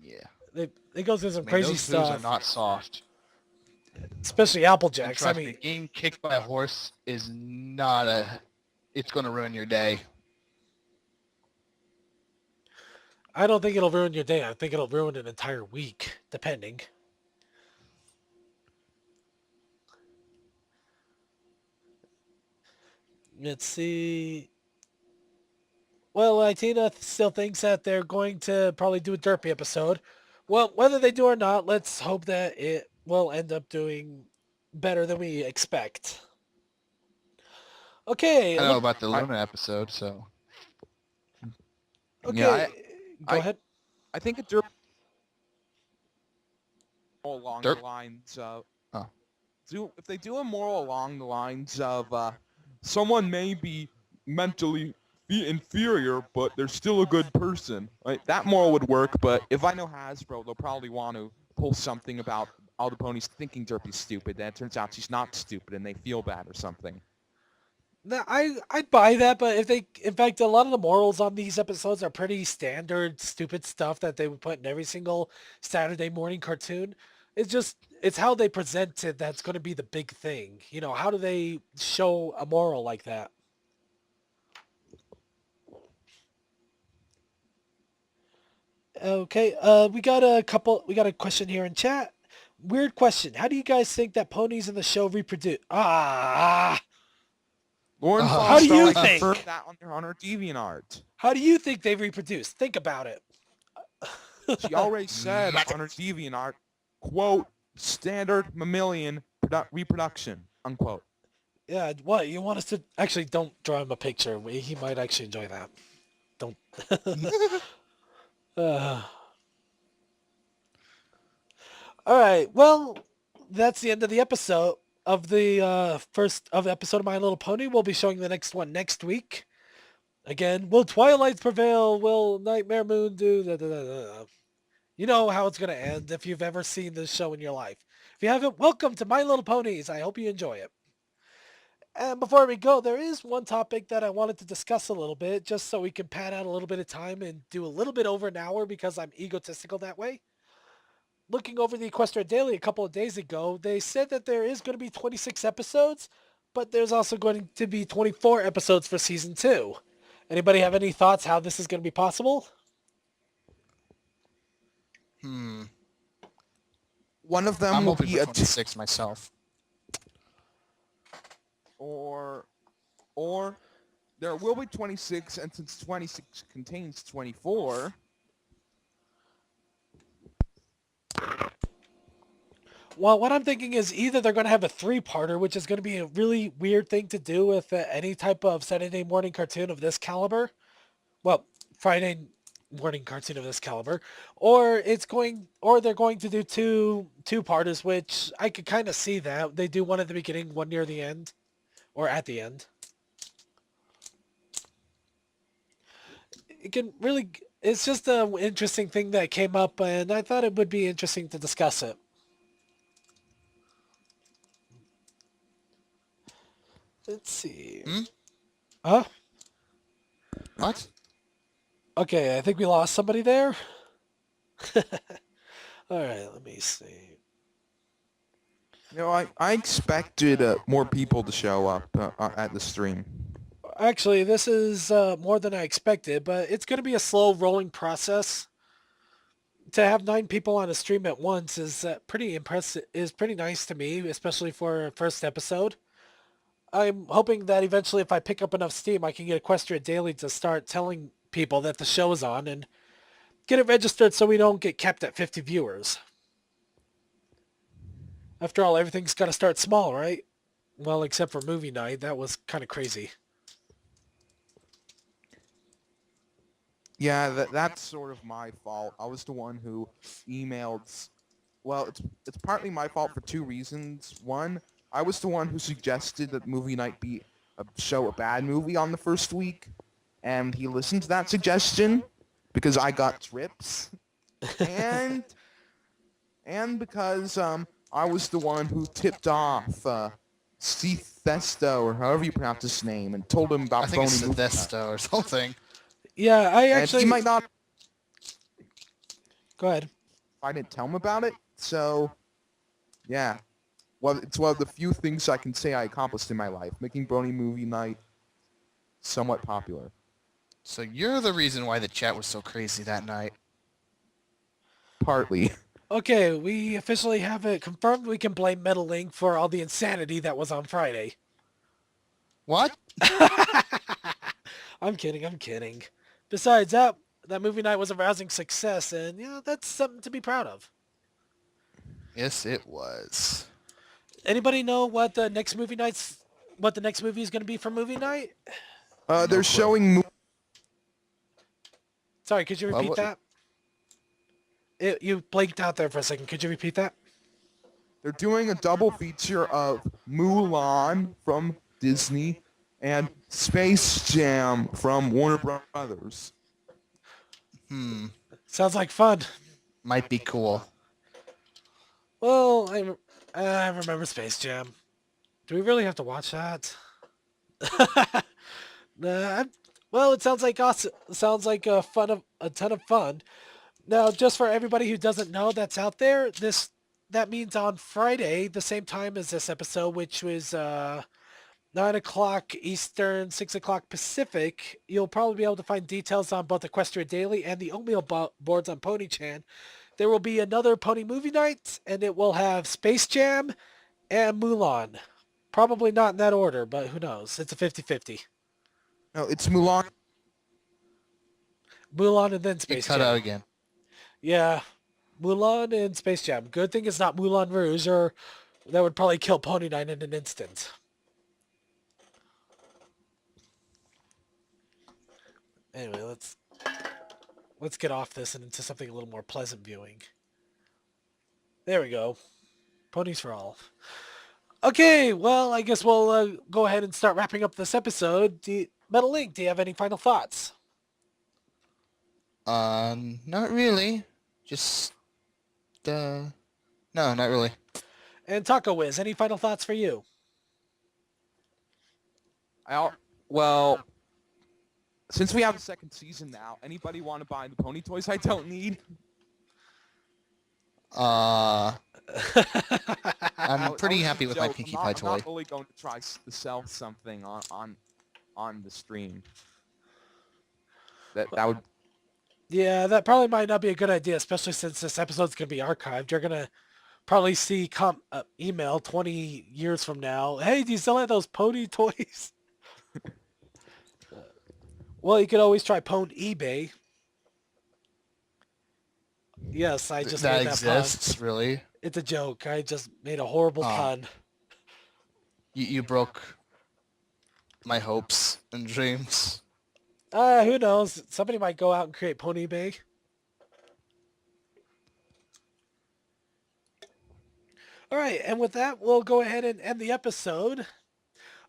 Yeah. They go through some I mean, crazy those stuff. hooves are not soft. Especially And Applejack's. I trust mean, me, getting kicked by a horse is not a... It's going to ruin your day. I don't think it'll ruin your day. I think it'll ruin an entire week, depending. Let's see. Well, Itina still thinks that they're going to probably do a Derpy episode. Well, whether they do or not, let's hope that it will end up doing better than we expect. Okay. I know about the Luna episode, so... Okay. Yeah, Go ahead. I think a derp along Derp? the lines of... Oh. If they do a moral along the lines of someone may be mentally inferior, but they're still a good person. Right? That moral would work, but if I know Hasbro, they'll probably want to pull something about all the ponies thinking Derpy's stupid, then it turns out she's not stupid and they feel bad or something. No, I'd buy that, but if they, in fact, a lot of the morals on these episodes are pretty standard, stupid stuff that they would put in every single Saturday morning cartoon. It's how they present it that's going to be the big thing. You know, how do they show a moral like that? Okay, we got a question here in chat. Weird question. How do you guys think that ponies in the show reproduce? Lauren How do you Foster think? confirmed that on her DeviantArt. How do you think they reproduce? Think about it. She already said on her DeviantArt, quote, standard mammalian reproduction, unquote. Yeah, what? You want us to... Actually, don't draw him a picture. He might actually enjoy that. Don't... Alright, well, that's the end of the episode of the first episode of My Little Pony. We'll be showing the next one next week. Again, will Twilight prevail? Will Nightmare Moon do... You know how it's going to end if you've ever seen this show in your life. If you haven't, welcome to My Little Ponies. I hope you enjoy it. And before we go, there is one topic that I wanted to discuss a little bit, just so we can pad out a little bit of time and do a little bit over an hour because I'm egotistical that way. Looking over the Equestria Daily a couple of days ago, they said that there is going to be 26 episodes, but there's also going to be 24 episodes for Season 2. Anybody have any thoughts how this is going to be possible? One of them I'm will hoping be for a 26 myself. or there will be 26, and since 26 contains 24, Well, what I'm thinking is either they're going to have a three-parter, which is going to be a really weird thing to do with any type of Saturday morning cartoon of this caliber. Well, Friday morning cartoon of this caliber, or they're going to do two-parters, which I could kind of see that. They do one at the beginning, one near the end, or at the end. It's just an interesting thing that came up, and I thought it would be interesting to discuss it. Let's see. Huh? What? Okay, I think we lost somebody there. Alright, let me see. you know, I expected more people to show up at the stream. Actually, this is more than I expected, but it's going to be a slow rolling process. to have 9 people on a stream at once is pretty impressive. Is pretty nice to me, especially for a first episode. I'm hoping that eventually, if I pick up enough steam, I can get Equestria Daily to start telling people that the show is on and get it registered so we don't get capped at 50 viewers. After all, everything's got to start small, right? Well, except for movie night. That was kind of crazy. Yeah, that's sort of my fault. I was the one who emailed. Well, it's partly my fault for 2 reasons. One, I was the one who suggested that movie night be show a bad movie on the first week, and he listened to that suggestion because I got trips, and because I was the one who tipped off Steve Thesto, or however you pronounce his name, and told him about I think it's Brony Movie Night. Thesto or something. Yeah, I And actually... he might not. Go ahead. I didn't tell him about it, so yeah. Well, it's one of the few things I can say I accomplished in my life, making Brony Movie Night somewhat popular. So you're the reason why the chat was so crazy that night. Partly. Okay, we officially have it confirmed. We can blame meddling for all the insanity that was on Friday. What? I'm kidding. Besides, that movie night was a rousing success, and that's something to be proud of. Yes, it was. Anybody know what the next movie is going to be for movie night? They're showing. Sorry, could you repeat what- that? You blanked out there for a second. Could you repeat that? They're doing a double feature of Mulan from Disney and Space Jam from Warner Brothers. Sounds like fun. Might be cool. Well, I remember Space Jam. Do we really have to watch that? Well, it sounds like awesome. Sounds like a ton of fun. Now, just for everybody who doesn't know that's out there, that means on Friday, the same time as this episode, which was 9 o'clock Eastern, 6 o'clock Pacific, you'll probably be able to find details on both Equestria Daily and the Oatmeal boards on PonyChan. There will be another Pony Movie Night, and it will have Space Jam and Mulan. Probably not in that order, but who knows? It's a 50-50. No, it's Mulan. Mulan and then You Space cut Jam. out again. Yeah, Mulan and Space Jam. Good thing it's not Moulin Rouge, or that would probably kill Pony Night in an instant. Anyway, let's get off this and into something a little more pleasant viewing. There we go. Ponies for all. Okay, well, I guess we'll go ahead and start wrapping up this episode. Metal Link, do you have any final thoughts? Not really. Just, no, not really. And Taco Wiz, any final thoughts for you? Well, since we have a second season now, anybody want to buy the pony toys I don't need? I'm pretty That was happy a with my joke. Pinkie I'm Pie not toy. really going to try to sell something on the stream. That would. Yeah, that probably might not be a good idea, especially since this episode's going to be archived. You're going to probably see email 20 years from now. Hey, do you still have those pony toys? Well, you could always try Pwn eBay. Yes, I just That made that pun. exists, really. It's a joke. I just made a horrible pun. You broke my hopes and dreams. Who knows? Somebody might go out and create Pony eBay. All right, and with that, we'll go ahead and end the episode.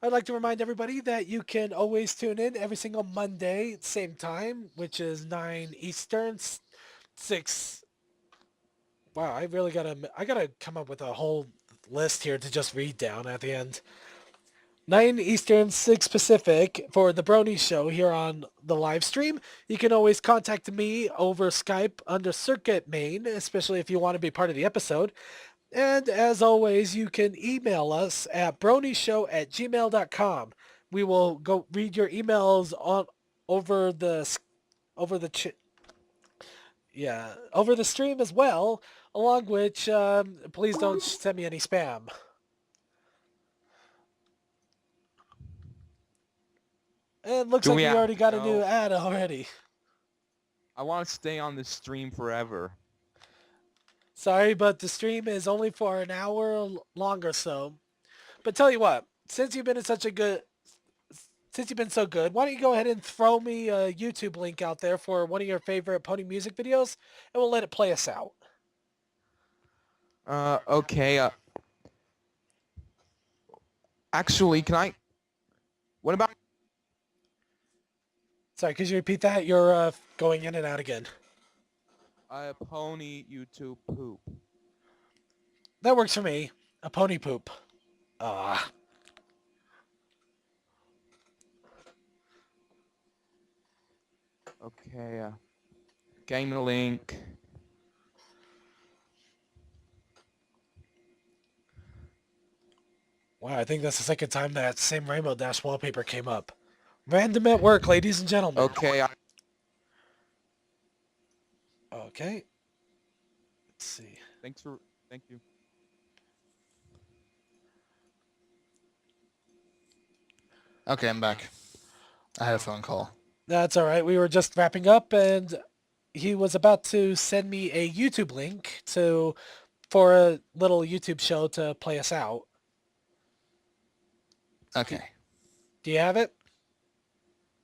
I'd like to remind everybody that you can always tune in every single Monday, same time, which is 9 Eastern, 6. Wow, I gotta come up with a whole list here to just read down at the end. 9 Eastern, 6 Pacific for the Brony Show here on the live stream. You can always contact me over Skype under Circuit Main, especially if you want to be part of the episode. And as always, you can email us at bronyshow@gmail.com. We will go read your emails over the Yeah, over the stream as well, along which, please don't send me any spam. It looks Do like we we have already to got a new go? ad already. I want to stay on this stream forever. Sorry, but the stream is only for an hour long or so. But tell you what, since you've been so good, why don't you go ahead and throw me a YouTube link out there for one of your favorite pony music videos, and we'll let it play us out. Okay, actually, can I... What about... Sorry, could you repeat that? You're going in and out again. Pony YouTube poop? That works for me. A pony poop. Ah. Okay, getting the link. Wow, I think that's the second time that same Rainbow Dash wallpaper came up. Random at work, ladies and gentlemen. Okay, Okay. Let's see. thank you. Okay, I'm back. I had a phone call. That's all right. We were just wrapping up, and he was about to send me a YouTube link for a little YouTube show to play us out. Okay. Do you have it?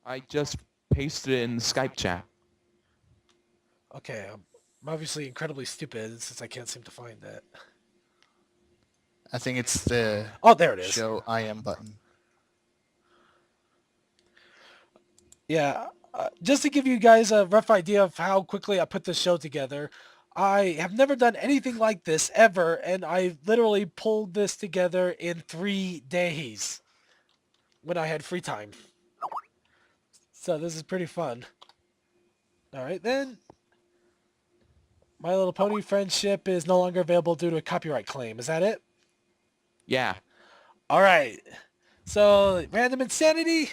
I just pasted it in the Skype chat. Okay. I'm obviously incredibly stupid since I can't seem to find it. I think it's the Oh, there it is. show I am button. Yeah, just to give you guys a rough idea of how quickly I put this show together, I have never done anything like this ever, and I literally pulled this together in 3 days when I had free time. So this is pretty fun. All right, then. My Little Pony Friendship is no longer available due to a copyright claim. Is that it? Yeah. All right. So, Random Insanity,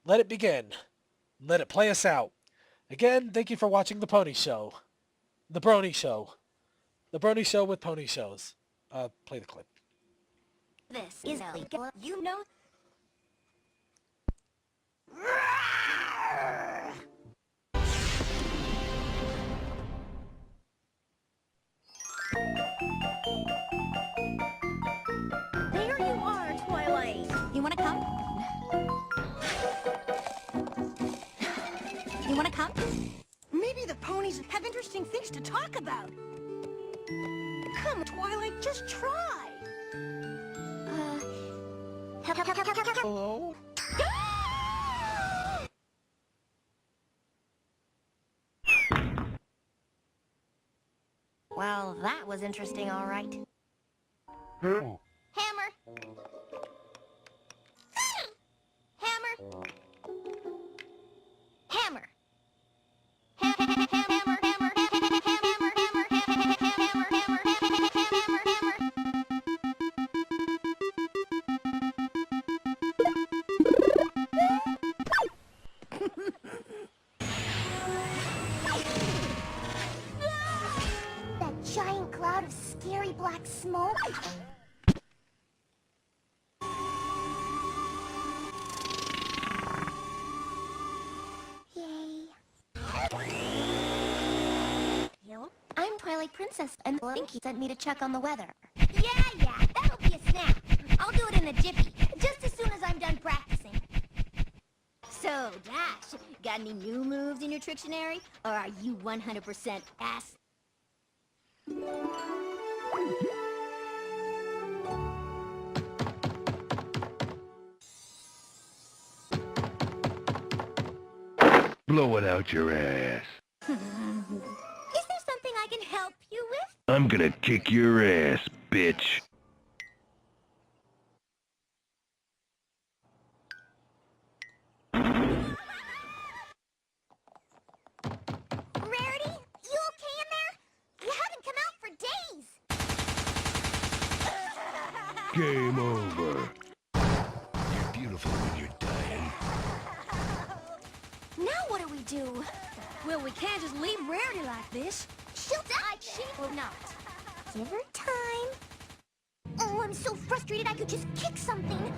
let it begin. Let it play us out. Again, thank you for watching The Pony Show. The Brony Show. The Brony Show with pony shows. Play the clip. This is illegal. You know. There you are, Twilight. You wanna come? You wanna come? Maybe the ponies have interesting things to talk about. Come, Twilight, just try. Hello? Well, that was interesting, all right. Hammer! Hammer! Hammer! That giant cloud of scary black smoke? Yay. I'm Twilight Princess, and Blinky sent me to check on the weather. Yeah, that'll be a snap. I'll do it in a jiffy, just as soon as I'm done practicing. So, Dash, got any new moves in your Trictionary? Or are you 100% ass? Blow it out your ass. Is there something I can help you with? I'm gonna kick your ass, bitch. Rarity, you okay in there? You haven't come out for days. Game over. You're beautiful when you're dying. Now what do we do? Well, we can't just leave Rarity like this. She'll die. She will not. Give her time. Oh, I'm so frustrated I could just kick something.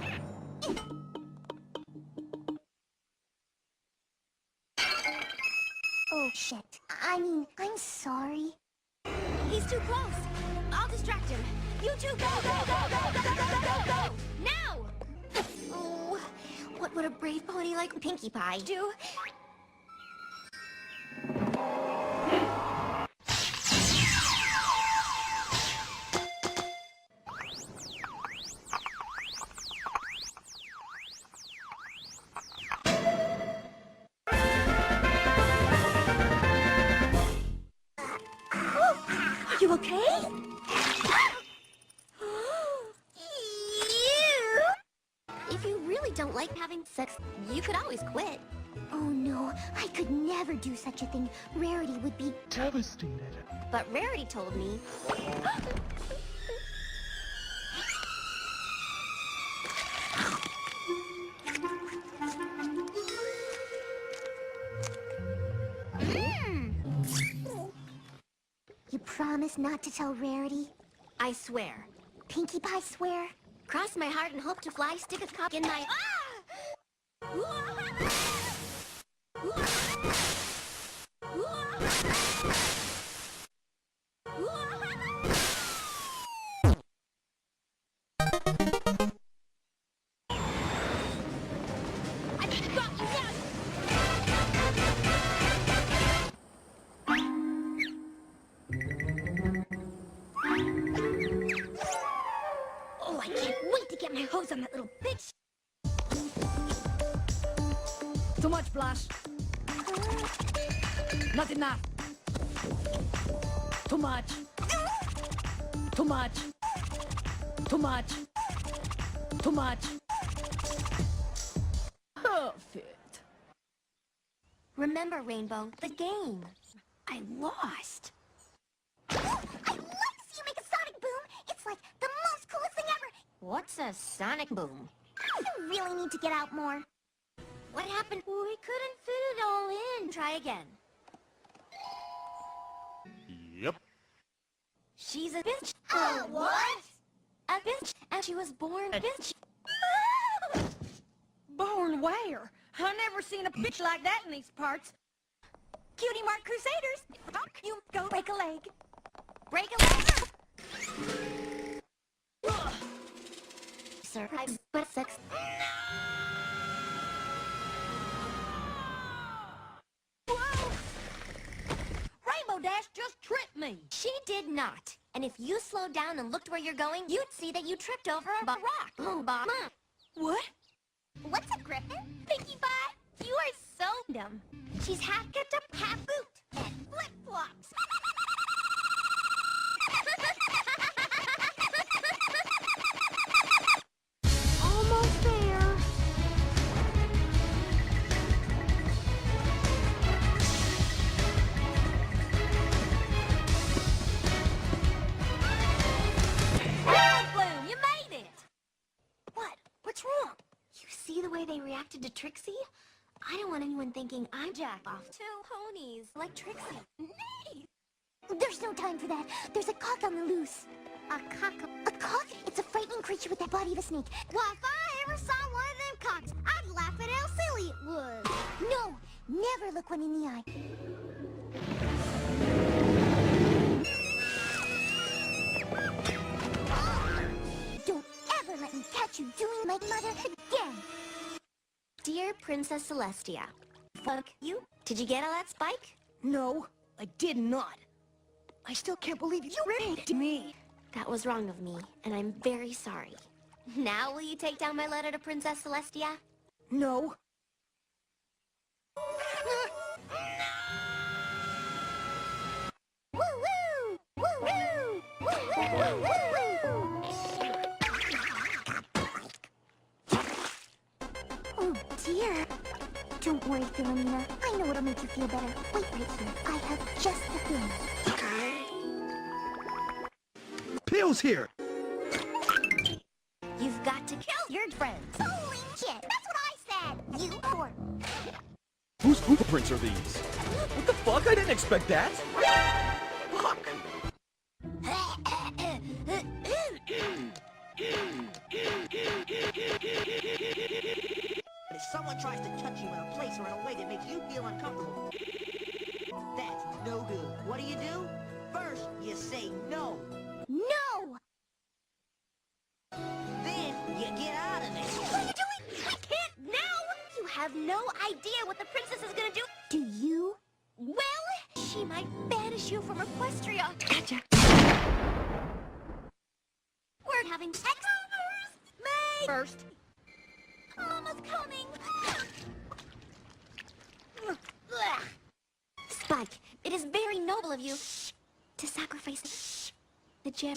Oh, shit. I mean, I'm sorry. He's too close. I'll distract him. You two go, go, go, go, go, go, go, go, go! Now! Oh, what would a brave pony like Pinkie Pie do? Are you okay? If you really don't like having sex, you could always quit. Oh no, I could never do such a thing. Rarity would be Devastated. But Rarity told me... You promise not to tell Rarity? I swear. Pinkie Pie swear? Cross my heart and hope to fly, stick a cock in my... Oh, I can't wait to get my hose on that little bitch. Too much, Blush. Not enough. Too much. Too much. Too much. Too much. Perfect. Remember, Rainbow, the game. I lost. I love to see you make a sonic boom. It's like the most coolest thing ever. What's a sonic boom? You really need to get out more. What happened? We couldn't fit it all in. Try again. Yep. She's a bitch. Oh, what? A bitch. And she was born a bitch. Born where? I've never seen a bitch like that in these parts. Cutie Mark Crusaders! You go break a leg. Break a leg. Surprise, but sex. Whoa! Rainbow Dash just tripped me. She did not. And if you slowed down and looked where you're going, you'd see that you tripped over a rock. Oh, Bob. What? What's a griffin? Pinkie Pie? You are so dumb. She's half kept up, half boot, and flip-flops. Almost there. Bloom, you made it! What? What's wrong? You see the way they reacted to Trixie? I don't want anyone thinking I'm jacked off. Two ponies, like Trixie. Nay! There's no time for that. There's a cock on the loose. A cock? A cock? It's a frightening creature with the body of a snake. Well, if I ever saw one of them cocks, I'd laugh at how silly it was. No! Never look one in the eye. Don't ever let me catch you doing my mother again! Dear Princess Celestia. Fuck you. Did you get all that spike? No, I did not. I still can't believe you raped me. That was wrong of me, and I'm very sorry. Now will you take down my letter to Princess Celestia? No. Woo-woo! Woo-woo! Woo-woo! Woo-woo! Oh, dear. Don't worry, Philomena. I know what'll make you feel better. Wait right here. I have just the thing. Pills here! You've got to kill your friends. Holy shit! That's what I said! You or... Whose footprints are these? What the fuck? I didn't expect that. Fuck. But if someone tries to touch you in a place or in a way that makes you feel uncomfortable, that's no good. What do? First, you say no. No! Then, you get out of there. What are you doing? We can't now! You have no idea what the princess is gonna do. Do you? Well, she might banish you from Equestria. Gotcha. We're having sex. May first. Mama's coming. Spike, it is very noble of you to sacrifice the gem.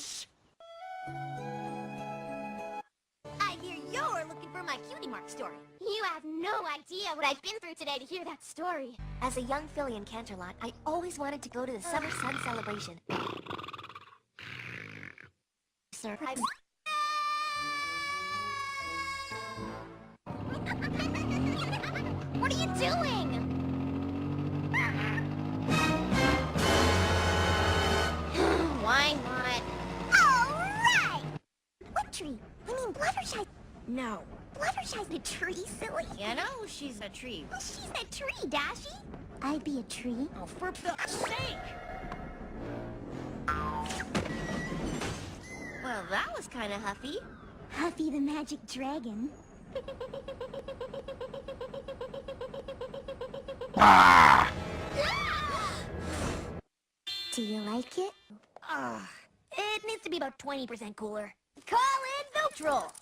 I hear you're looking for my cutie mark story. You have no idea what I've been through today to hear that story. As a young filly in Canterlot, I always wanted to go to the Summer Sun celebration. Sir, what are you doing? Why not? All right! What tree? I mean, Fluttershy. No. Fluttershy's a tree, silly. You know she's a tree. Well, she's a tree, Dashy. I'd be a tree. Oh, for fuck's sake! Well, that was kind of huffy. Huffy the magic dragon. Do you like it? It needs to be about 20% cooler. Call it neutral.